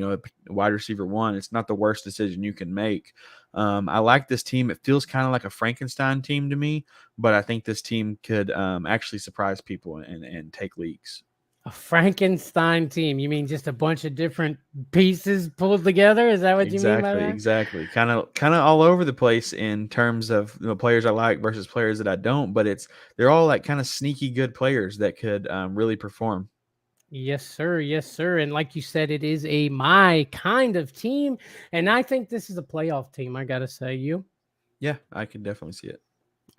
wide receiver 1, it's not the worst decision you can make. I like this team. It feels kind of like a Frankenstein team to me, but I think this team could actually surprise people and take leagues. A Frankenstein team? You mean just a bunch of different pieces pulled together? Is that what you mean by that? Exactly. Kind of all over the place in terms of the players I like versus players that I don't, but they're all like kind of sneaky good players that could really perform. Yes, sir. Yes, sir. And like you said, it is my kind of team, and I think this is a playoff team. I gotta say, Yeah, I can definitely see it.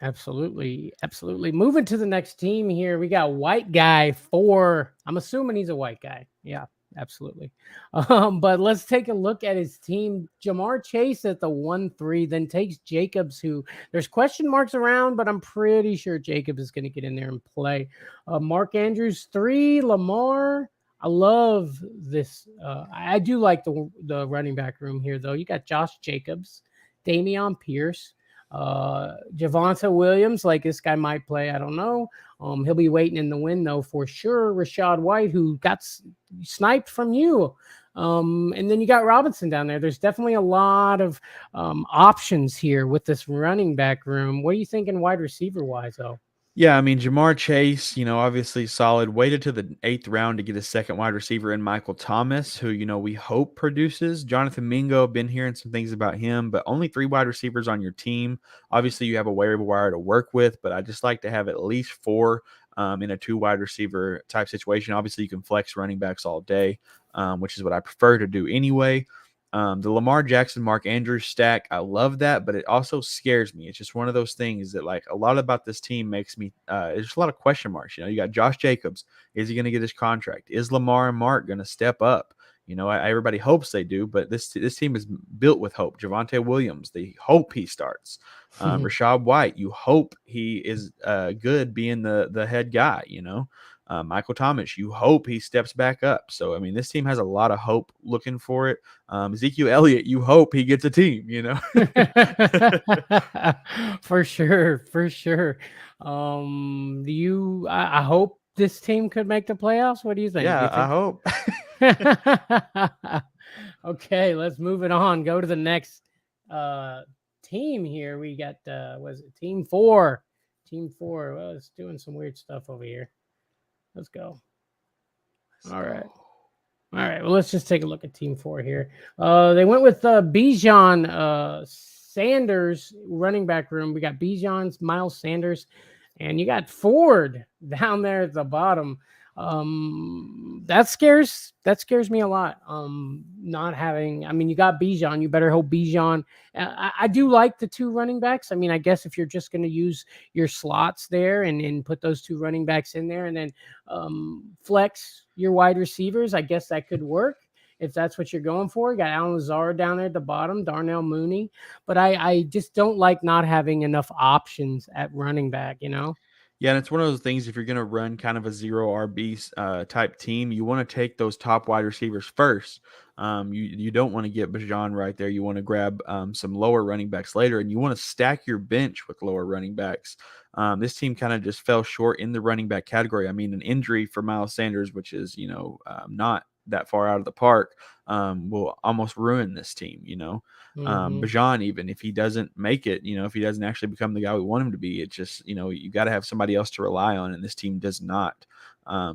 Absolutely. Absolutely. Moving to the next team here, we got white guy 4. I'm assuming he's a white guy. Yeah, absolutely. But let's take a look at his team. Jamar Chase at the 1-3, then takes Jacobs, who there's question marks around, but I'm pretty sure Jacobs is going to get in there and play. Mark Andrews 3, Lamar. I love this. I do like the running back room here, though. You got Josh Jacobs, Dameon Pierce, Javonte Williams, like this guy might play, I don't know. He'll be waiting in the wind though for sure. Rashad White, who got sniped from you, and then you got Robinson down there. There's definitely a lot of options here with this running back room. What are you thinking wide receiver wise though? Yeah, I mean, Jamar Chase, obviously solid. Waited to the 8th round to get a second wide receiver in Michael Thomas, who, we hope produces. Jonathan Mingo, been hearing some things about him, but only 3 wide receivers on your team. Obviously, you have a waiver wire to work with, but I just like to have at least 4 in a 2 wide receiver type situation. Obviously, you can flex running backs all day, which is what I prefer to do anyway. The Lamar Jackson, Mark Andrews stack, I love that, but it also scares me. It's just one of those things that, like, a lot about this team makes me, there's just a lot of question marks. You got Josh Jacobs. Is he going to get his contract? Is Lamar and Mark going to step up? Everybody hopes they do, but this team is built with hope. Javonte Williams, they hope he starts. Rashad White, you hope he is good being the head guy, Michael Thomas, you hope he steps back up. So, I mean, this team has a lot of hope looking for it. Ezekiel Elliott, you hope he gets a team, For sure, for sure. I hope this team could make the playoffs. What do you think? Do you Yeah, think? I hope. Okay, let's move it on. Go to the next team here. We got was it team 4? Team 4. Well, it's doing some weird stuff over here. Let's go. All right. All right. Well, let's just take a look at team 4 here. They went with Bijan Sanders running back room. We got Bijan, Miles Sanders, and you got Ford down there at the bottom. That scares me a lot. Not having, I mean, you got Bijan, you better hope Bijan. I do like the 2 running backs. I mean, I guess if you're just going to use your slots there and put those 2 running backs in there and then flex your wide receivers, I guess that could work if that's what you're going for. You got Alan Lazard down there at the bottom, Darnell Mooney, but I just don't like not having enough options at running back, Yeah, and it's one of those things, if you're going to run kind of a 0 RB type team, you want to take those top wide receivers first. You don't want to get Bijan right there. You want to grab some lower running backs later, and you want to stack your bench with lower running backs. This team kind of just fell short in the running back category. I mean, an injury for Miles Sanders, which is, not that far out of the park, will almost ruin this team, Bijan, even if he doesn't make it, if he doesn't actually become the guy we want him to be, it's just, you got to have somebody else to rely on, and this team does not.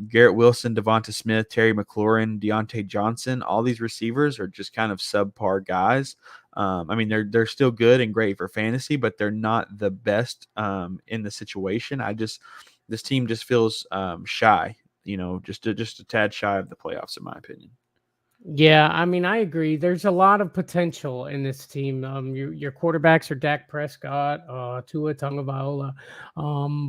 Garrett Wilson, Devonta Smith, Terry McLaurin, Deontay Johnson, all these receivers are just kind of subpar guys. I mean, they're still good and great for fantasy, but they're not the best in the situation. This team just feels shy, just a tad shy of the playoffs, in my opinion. Yeah, I mean, I agree. There's a lot of potential in this team. Your quarterbacks are Dak Prescott, Tua Tagovailoa,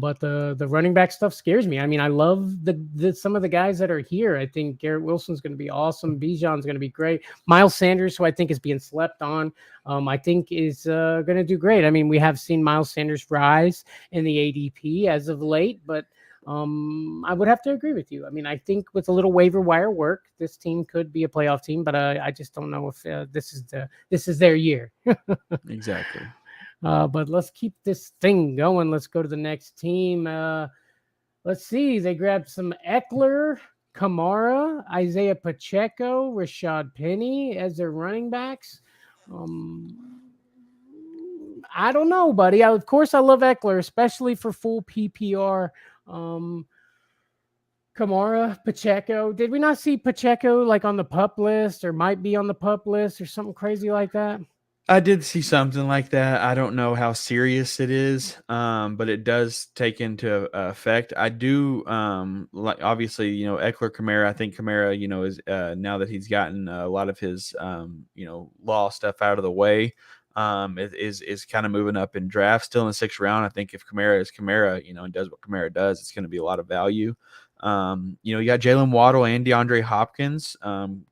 but the running back stuff scares me. I mean, I love the some of the guys that are here. I think Garrett Wilson's going to be awesome. Bijan's going to be great. Miles Sanders, who I think is being slept on, I think is going to do great. I mean, we have seen Miles Sanders rise in the ADP as of late, but I would have to agree with you. I mean, I think with a little waiver wire work, this team could be a playoff team, but I just don't know if this is their year. Exactly. But let's keep this thing going. Let's go to the next team. Let's see. They grabbed some Eckler, Kamara, Isaiah Pacheco, Rashad Penny as their running backs. I don't know, buddy. Of course, I love Eckler, especially for full PPR. Kamara, Pacheco. Did we not see Pacheco like on the pup list, or might be on the pup list, or something crazy like that? I did see something like that. I don't know how serious it is, but it does take into effect. I do like, obviously, Eckler, Kamara. I think Kamara, is now that he's gotten a lot of his law stuff out of the way, is kind of moving up in draft. Still in the 6th round. I think if Kamara is Kamara, and does what Kamara does, it's going to be a lot of value. You got Jalen Waddle and DeAndre Hopkins,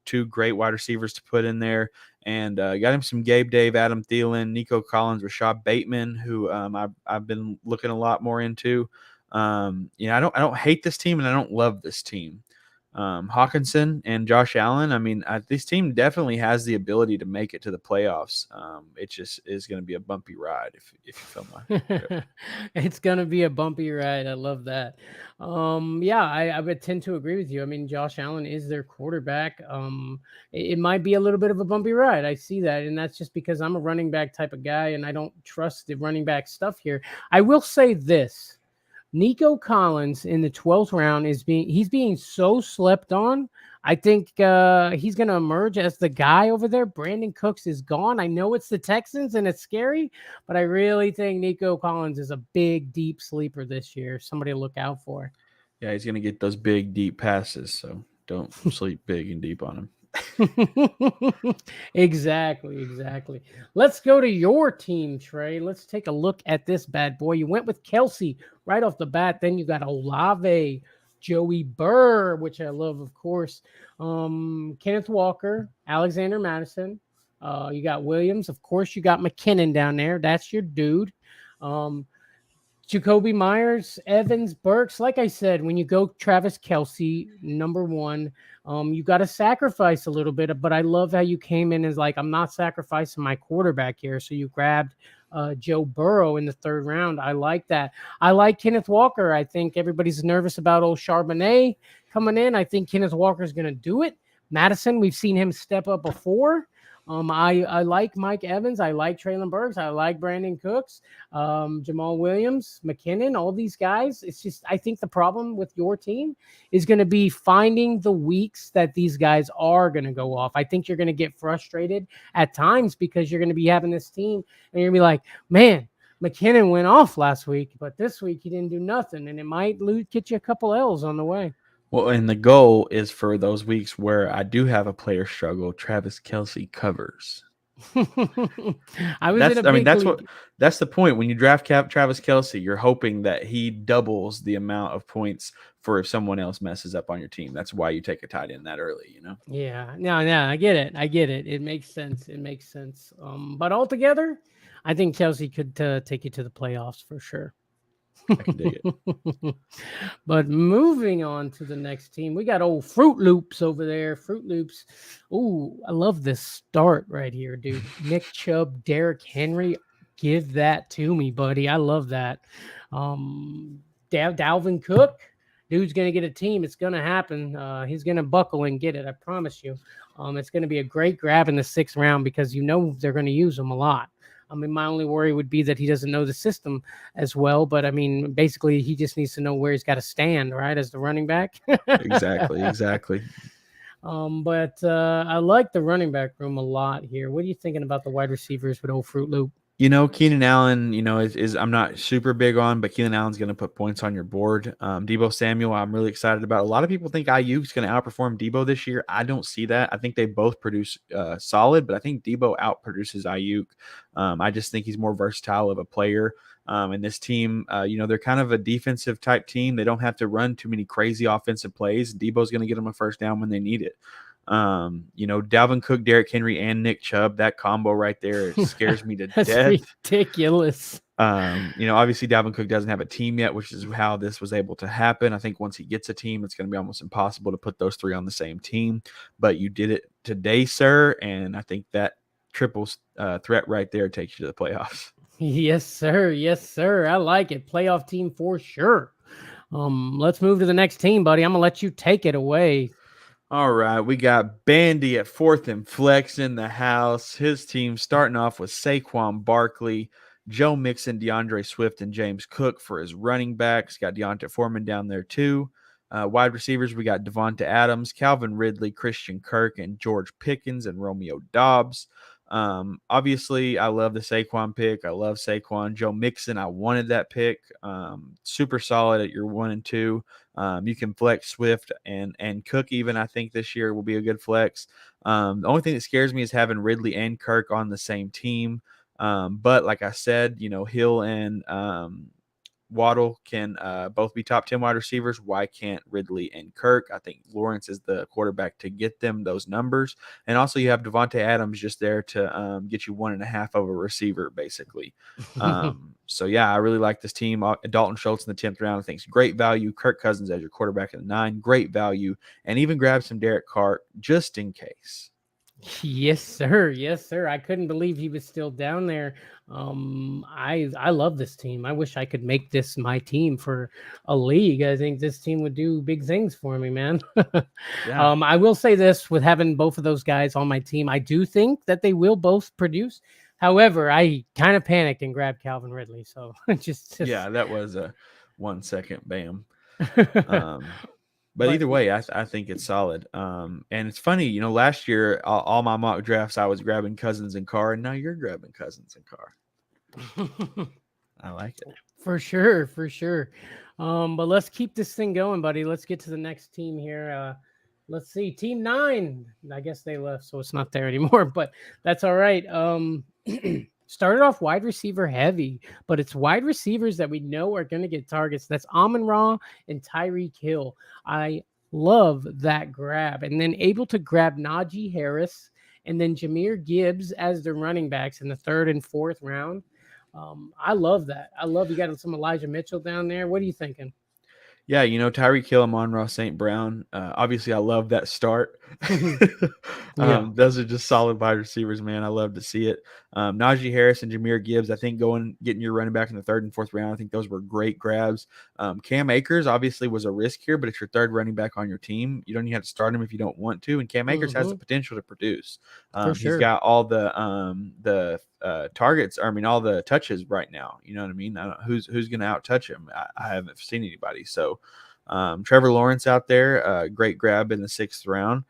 2 great wide receivers to put in there. And got him some Gabe Dave, Adam Thielen, Nico Collins, Rashad Bateman, who I've been looking a lot more into. I don't hate this team, and I don't love this team. Hawkinson and Josh Allen. I mean, this team definitely has the ability to make it to the playoffs. It just is going to be a bumpy ride if you feel my. It's going to be a bumpy ride. I love that. Yeah, I would tend to agree with you. I mean, Josh Allen is their quarterback. It might be a little bit of a bumpy ride. I see that, and that's just because I'm a running back type of guy, and I don't trust the running back stuff here. I will say this. Nico Collins in the 12th round he's being so slept on. I think he's going to emerge as the guy over there. Brandon Cooks is gone. I know it's the Texans and it's scary, but I really think Nico Collins is a big, deep sleeper this year. Somebody to look out for. Yeah, he's going to get those big, deep passes. So don't sleep big and deep on him. Exactly. Let's go to your team, Trey. Let's take a look at this bad boy. You went with Kelsey right off the bat. Then you got Olave, Joey Burr, which I love, of course. Kenneth Walker, Alexander Madison. You got Williams. Of course, you got McKinnon down there. That's your dude. Jacoby Myers, Evans, Burks. Like I said, when you go Travis Kelsey, number one, you got to sacrifice a little bit. But I love how you came in as like, I'm not sacrificing my quarterback here. So you grabbed Joe Burrow in the 3rd round. I like that. I like Kenneth Walker. I think everybody's nervous about old Charbonnet coming in. I think Kenneth Walker is going to do it. Madison, we've seen him step up before. I like Mike Evans. I like Treylon Burks. I like Brandon Cooks, Jamal Williams, McKinnon, all these guys. It's just, I think the problem with your team is going to be finding the weeks that these guys are going to go off. I think you're going to get frustrated at times because you're going to be having this team and you're going to be like, man, McKinnon went off last week, but this week he didn't do nothing. And it might get you a couple L's on the way. Well, and the goal is for those weeks where I do have a player struggle, Travis Kelsey covers. That's the point. When you draft Travis Kelsey, you're hoping that he doubles the amount of points for if someone else messes up on your team. That's why you take a tight end that early, you know? Yeah, no, I get it. It makes sense. But altogether, I think Kelsey could take you to the playoffs for sure. I can dig it. But moving on to the next team, we got old Fruit Loops over there. Fruit Loops. Ooh, I love this start right here, dude. Nick Chubb, Derrick Henry. Give that to me, buddy. I love that. Dalvin Cook. Dude's going to get a team. It's going to happen. He's going to buckle and get it. I promise you. It's going to be a great grab in the 6th round because you know they're going to use him a lot. I mean, my only worry would be that he doesn't know the system as well. But, I mean, basically, he just needs to know where he's got to stand, right, as the running back. Exactly. But I like the running back room a lot here. What are you thinking about the wide receivers with old Fruit Loop? You know, Keenan Allen, you know, is I'm not super big on, but Keenan Allen's going to put points on your board. Deebo Samuel, I'm really excited about. A lot of people think Ayuk's going to outperform Deebo this year. I don't see that. I think they both produce solid, but I think Deebo outproduces Ayuk. I just think he's more versatile of a player. And this team, you know, they're kind of a defensive type team. They don't have to run too many crazy offensive plays. Deebo's going to get them a first down when they need it. You know, Dalvin Cook, Derrick Henry, and Nick Chubb, that combo right there scares me to That's death. Ridiculous. You know, obviously Dalvin Cook doesn't have a team yet, which is how this was able to happen. I think once he gets a team, it's going to be almost impossible to put those 3 on the same team. But you did it today, sir, and I think that triple threat right there takes you to the playoffs. Yes, sir. I like it. Playoff team for sure. Let's move to the next team, buddy. I'm gonna let you take it away. All right, we got Bandy at 4th and flex in the house. His team starting off with Saquon Barkley, Joe Mixon, DeAndre Swift, and James Cook for his running backs. Got Deontay Foreman down there too. Wide receivers, we got Devonta Adams, Calvin Ridley, Christian Kirk, and George Pickens and Romeo Doubs. Obviously, I love the Saquon pick. I love Saquon. Joe Mixon, I wanted that pick. Super solid at your 1 and 2. You can flex Swift and Cook even, I think this year will be a good flex. The only thing that scares me is having Ridley and Kirk on the same team. But like I said, you know, Hill and Waddle can both be top 10 wide receivers. Why can't Ridley and Kirk? I think Lawrence is the quarterback to get them those numbers. And also you have Devontae Adams just there to get you 1.5 of a receiver, basically. So, yeah, I really like this team. Dalton Schultz in the 10th round, I think, is great value. Kirk Cousins as your quarterback in the 9, great value. And even grab some Derek Carr just in case. Yes, sir. I couldn't believe he was still down there. I love this team. I wish I could make this my team for a league. I think this team would do big things for me, man. Yeah. I will say this, with having both of those guys on my team, I do think that they will both produce. However, I kind of panicked and grabbed Calvin Ridley. So just yeah, that was a 1 second. Bam. but But either way, I think it's solid. And it's funny, you know, last year all my mock drafts I was grabbing Cousins and Carr, and now you're grabbing Cousins and Carr. I like it. For sure, for sure. But let's keep this thing going, buddy. Let's get to the next team here. Let's see, Team 9. I guess they left, so it's not there anymore, but that's all right. Started off wide receiver heavy, but it's wide receivers that we know are going to get targets. That's Amon-Ra and Tyreek Hill. I love that grab. And then able to grab Najee Harris and then Jahmyr Gibbs as the running backs in the 3rd and 4th round. I love that. I love you got some Elijah Mitchell down there. What are you thinking? Yeah, you know, Tyreek Hill, Amon-Ra, St. Brown. Obviously, I love that start. Those are just solid wide receivers, man. I love to see it. Najee Harris and Jahmyr Gibbs, I think getting your running back in the 3rd and 4th round, I think those were great grabs. Cam Akers obviously was a risk here, but it's your 3rd running back on your team. You don't even have to start him if you don't want to. And Cam Akers has the potential to produce. For sure. He's got all the targets, all the touches right now. You know what I mean? I don't know who's going to out touch him. I haven't seen anybody. So Trevor Lawrence out there, great grab in the 6th round.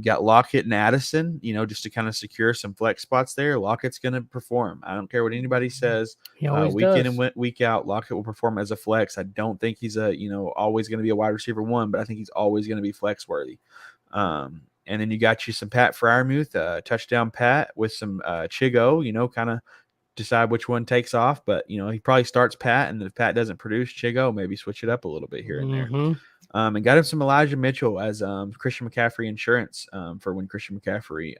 Got Lockett and Addison, you know, just to kind of secure some flex spots there. Lockett's going to perform. I don't care what anybody says. Week in and week out, Lockett will perform as a flex. I don't think he's always going to be a wide receiver 1, but I think he's always going to be flex worthy. And then you got you some Pat Freiermuth, touchdown Pat with some Chigo, you know, kind of decide which one takes off. But, you know, he probably starts Pat, and if Pat doesn't produce Chigo, maybe switch it up a little bit here and there. And got him some Elijah Mitchell as Christian McCaffrey insurance for when Christian McCaffrey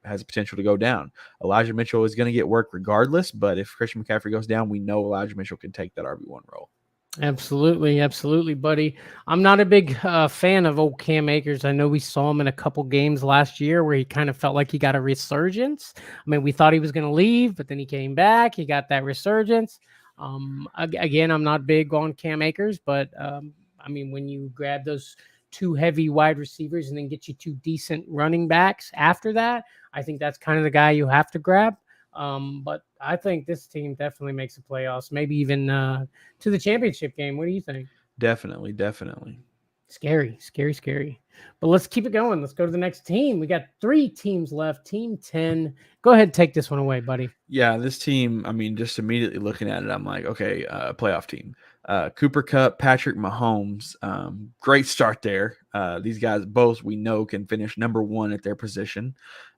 has the potential to go down. Elijah Mitchell is going to get work regardless, but if Christian McCaffrey goes down, we know Elijah Mitchell can take that RB1 role. Absolutely, absolutely, buddy. I'm not a big fan of old Cam Akers. I know we saw him in a couple games last year where he kind of felt like he got a resurgence. I mean, we thought he was going to leave, but then he came back. He got that resurgence. Again, I'm not big on Cam Akers, but I mean, when you grab those 2 heavy wide receivers and then get you 2 decent running backs after that, I think that's kind of the guy you have to grab. But I think this team definitely makes the playoffs, maybe even to the championship game. What do you think? Definitely. Scary. But let's keep it going. Let's go to the next team. We got 3 teams left. Team 10. Go ahead and take this one away, buddy. Yeah, this team, I mean, just immediately looking at it, I'm like, okay, playoff team. Cooper Kupp, Patrick Mahomes. Great start there. These guys both we know can finish number 1 at their position.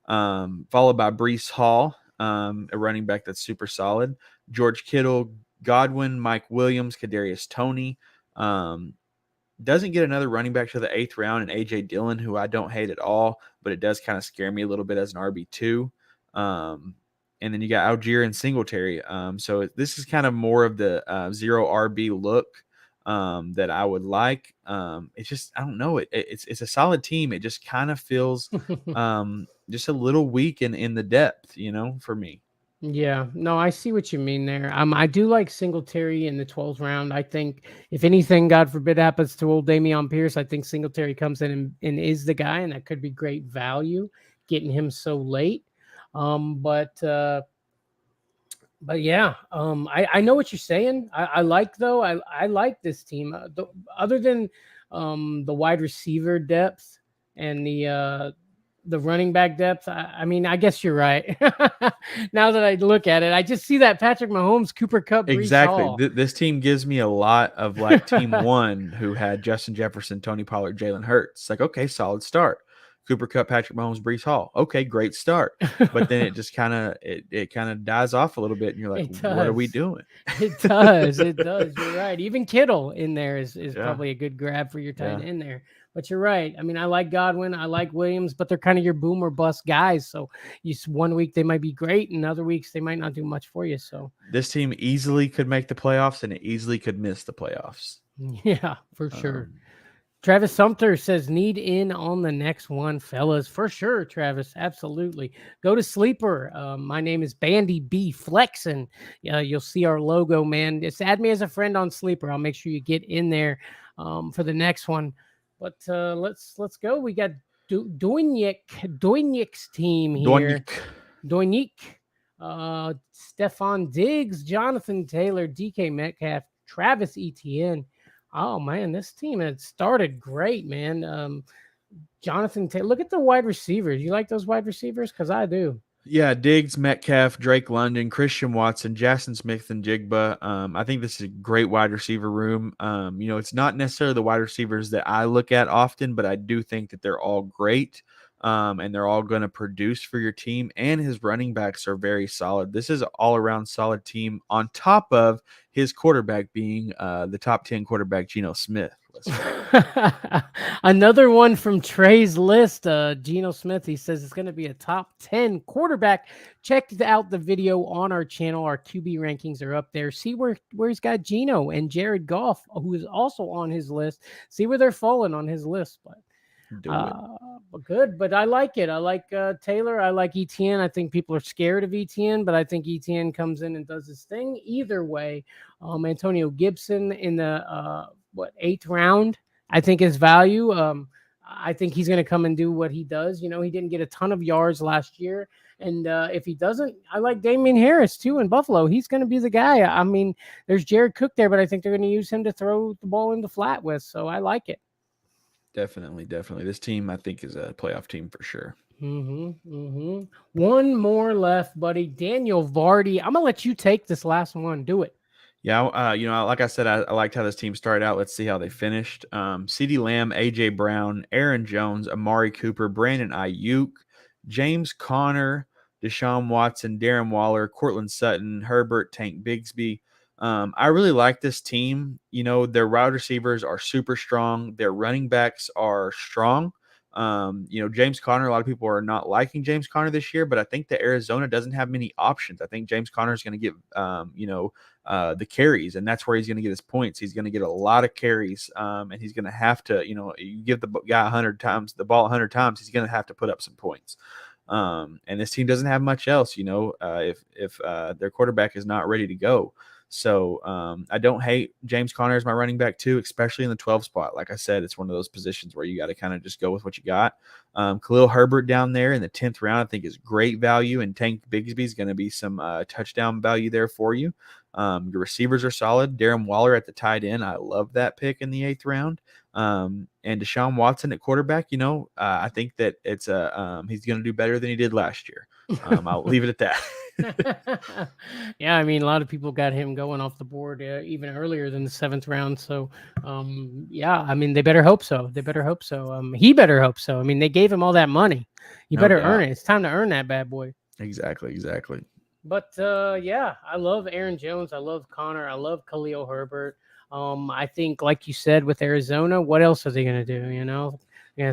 Followed by Breece Hall, a running back that's super solid. George Kittle, Godwin, Mike Williams, Kadarius Toney. Doesn't get another running back to the 8th round, and A.J. Dillon, who I don't hate at all, but it does kind of scare me a little bit as an RB2. And then you got Algier and Singletary. So this is kind of more of the 0 RB look that I would like. It's just, I don't know. It's a solid team. It just kind of feels just a little weak in the depth, you know, for me. Yeah, no, I see what you mean there. I do like Singletary in the 12th round. I think if anything, God forbid, happens to old Dameon Pierce, I think Singletary comes in and is the guy, and that could be great value getting him so late. But yeah, I know what you're saying. I like this team. Other than the wide receiver depth and the running back depth, I mean, I guess you're right. Now that I look at it, I just see that Patrick Mahomes, Cooper Kupp, exactly. This team gives me a lot of like Team 1 who had Justin Jefferson, Tony Pollard, Jalen Hurts. It's like, okay, solid start. Cooper Kupp, Patrick Mahomes, Breece Hall. Okay, great start. But then it just kind of it kind of dies off a little bit, and you're like, what are we doing? It does. You're right. Even Kittle in there is probably a good grab for your tight end there. But you're right. I mean, I like Godwin, I like Williams, but they're kind of your boom or bust guys. So one week they might be great, and other weeks they might not do much for you. So this team easily could make the playoffs, and it easily could miss the playoffs. Yeah, for sure. Travis Sumter says, need in on the next one, fellas. For sure, Travis. Absolutely. Go to Sleeper. My name is Bandy B Flexin. You'll see our logo, man. Just add me as a friend on Sleeper. I'll make sure you get in there for the next one. But let's go. We got Doinik's team here. Doinik. Stephon Diggs, Jonathan Taylor, DK Metcalf, Travis Etienne. Oh man, this team had started great, man. Jonathan Taylor. Look at the wide receivers. You like those wide receivers? Because I do. Yeah, Diggs, Metcalf, Drake London, Christian Watson, Jackson Smith, and Jigba. I think this is a great wide receiver room. It's not necessarily the wide receivers that I look at often, but I do think that they're all great. And they're all going to produce for your team. And his running backs are very solid. This is an all-around solid team on top of his quarterback being the top 10 quarterback, Geno Smith. Another one from Trey's list, Geno Smith. He says it's going to be a top 10 quarterback. Check out the video on our channel. Our QB rankings are up there. See where he's got Geno and Jared Goff, who is also on his list. See where they're falling on his list. But good. But I like it. I like Taylor. I like Etienne. I think people are scared of Etienne, but I think Etienne comes in and does his thing. Either way, Antonio Gibson in the 8th round, I think his value. I think he's going to come and do what he does. He didn't get a ton of yards last year. And if he doesn't, I like Damian Harris too in Buffalo. He's going to be the guy. I mean, there's Jared Cook there, but I think they're going to use him to throw the ball in the flat with. So I like it. Definitely. This team, I think, is a playoff team for sure. One more left, buddy. Daniel Vardy. I'm going to let you take this last one. Do it. Yeah, like I said, I liked how this team started out. Let's see how they finished. CeeDee Lamb, A.J. Brown, Aaron Jones, Amari Cooper, Brandon Ayuk, James Conner, Deshaun Watson, Darren Waller, Cortland Sutton, Herbert, Tank Bigsby. I really like this team. Their wide receivers are super strong. Their running backs are strong. James Conner, a lot of people are not liking James Conner this year, but I think that Arizona doesn't have many options. I think James Conner is going to get, the carries, and that's where he's going to get his points. He's going to get a lot of carries, and he's going to have to, you give the guy 100 times, the ball 100 times, he's going to have to put up some points. And this team doesn't have much else, if their quarterback is not ready to go. So I don't hate James Conner as my running back too, especially in the 12 spot. Like I said, it's one of those positions where you got to kind of just go with what you got. Khalil Herbert down there in the 10th round, I think is great value, and Tank Bigsby is going to be some touchdown value there for you. Your receivers are solid. Darren Waller at the tight end, I love that pick in the 8th round. And Deshaun Watson at quarterback, I think that it's he's going to do better than he did last year. I'll leave it at that. Yeah, I mean, a lot of people got him going off the board even earlier than the 7th round. So, yeah, I mean, they better hope so. He better hope so. I mean, they gave him all that money. You better earn it. It's time to earn that bad boy. Exactly. But yeah, I love Aaron Jones. I love Connor. I love Khalil Herbert. I think, like you said, with Arizona, what else are they going to do?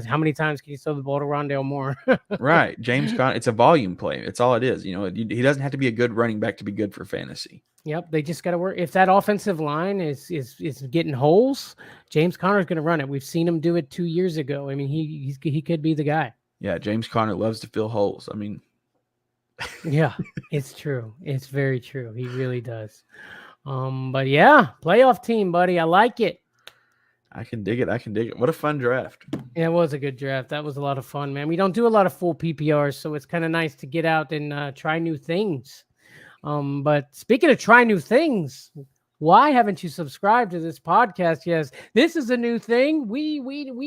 How many times can you throw the ball to Rondale Moore? Right. James Conner, it's a volume play. It's all it is. He doesn't have to be a good running back to be good for fantasy. Yep. They just got to work. If that offensive line is getting holes, James Conner's going to run it. We've seen him do it 2 years ago. I mean, he could be the guy. Yeah. James Conner loves to fill holes. I mean, yeah, it's true. It's very true. He really does. But yeah, playoff team, buddy. I like it. I can dig it. What a fun draft. Yeah, it was a good draft. That was a lot of fun, man. We don't do a lot of full PPRs, so it's kind of nice to get out and try new things. But speaking of try new things, why haven't you subscribed to this podcast? Yes, this is a new thing. We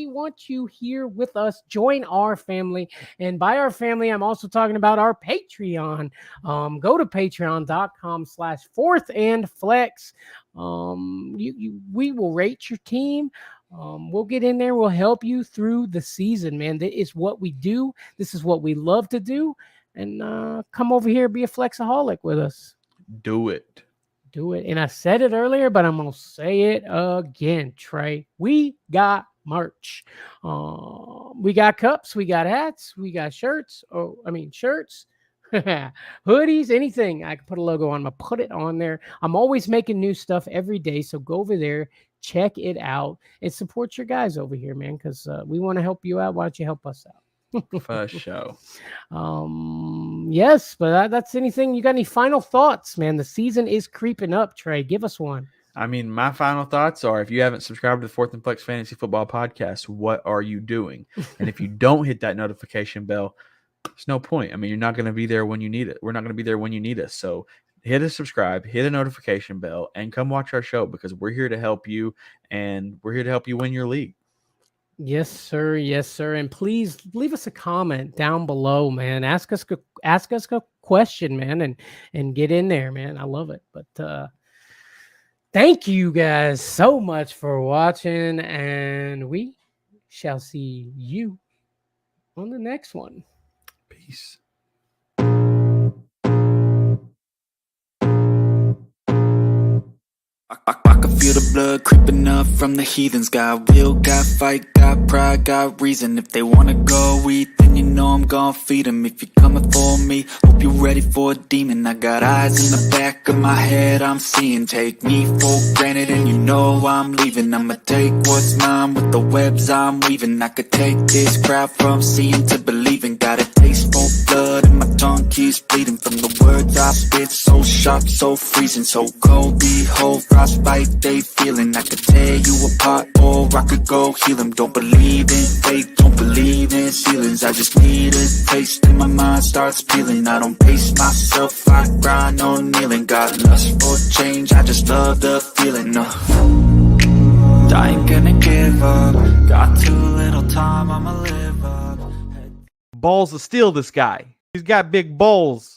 want you here with us. Join our family. And by our family, I'm also talking about our Patreon. Go to patreon.com/fourthandflex. We will rate your team. We'll get in there. We'll help you through the season, man. That is what we do. This is what we love to do. And come over here, be a flexaholic with us. Do it. And I said it earlier, but I'm going to say it again, Trey. We got merch. We got cups. We got hats. We got shirts. Shirts. Hoodies, anything. I can put a logo on. I'm going to put it on there. I'm always making new stuff every day. So go over there, check it out, and support your guys over here, man, because we want to help you out. Why don't you help us out? For sure. Yes, but that's anything. You got any final thoughts, man? The season is creeping up, Trey. Give us one. I mean, my final thoughts are, if you haven't subscribed to the Fourth and Flex Fantasy Football Podcast, what are you doing? And if you don't hit that notification bell, there's no point. I mean, you're not going to be there when you need it. We're not going to be there when you need us. So hit a subscribe, hit a notification bell, and come watch our show because we're here to help you, and we're here to help you win your league. Yes, sir. Yes, sir. And please leave us a comment down below, man. Ask us a question, man, and get in there, man. I love it. But thank you guys so much for watching, and we shall see you on the next one. Peace. I can feel the blood creeping up from the heathens. Got will, got fight, got pride, got reason. If they wanna go eat, then you know I'm gon' feed them. If you're coming for me, hope you're ready for a demon. I got eyes in the back of my head, I'm seeing. Take me for granted and you know I'm leaving. I'ma take what's mine with the webs I'm weaving. I could take this crowd from seeing to believing. Got a taste for blood and my tongue keeps bleeding. From the words I spit, so sharp, so freezing. So cold, behold, frostbite they feeling. I could tear you apart or I could go heal them. Don't believe in fate, don't believe in ceilings. I just need a taste and my mind starts peeling. I don't pace myself, I grind on kneeling. Got lust for change, I just love the feeling. No, I ain't gonna give up. Got too little time, I'ma live up. Balls to steal this guy. He's got big balls.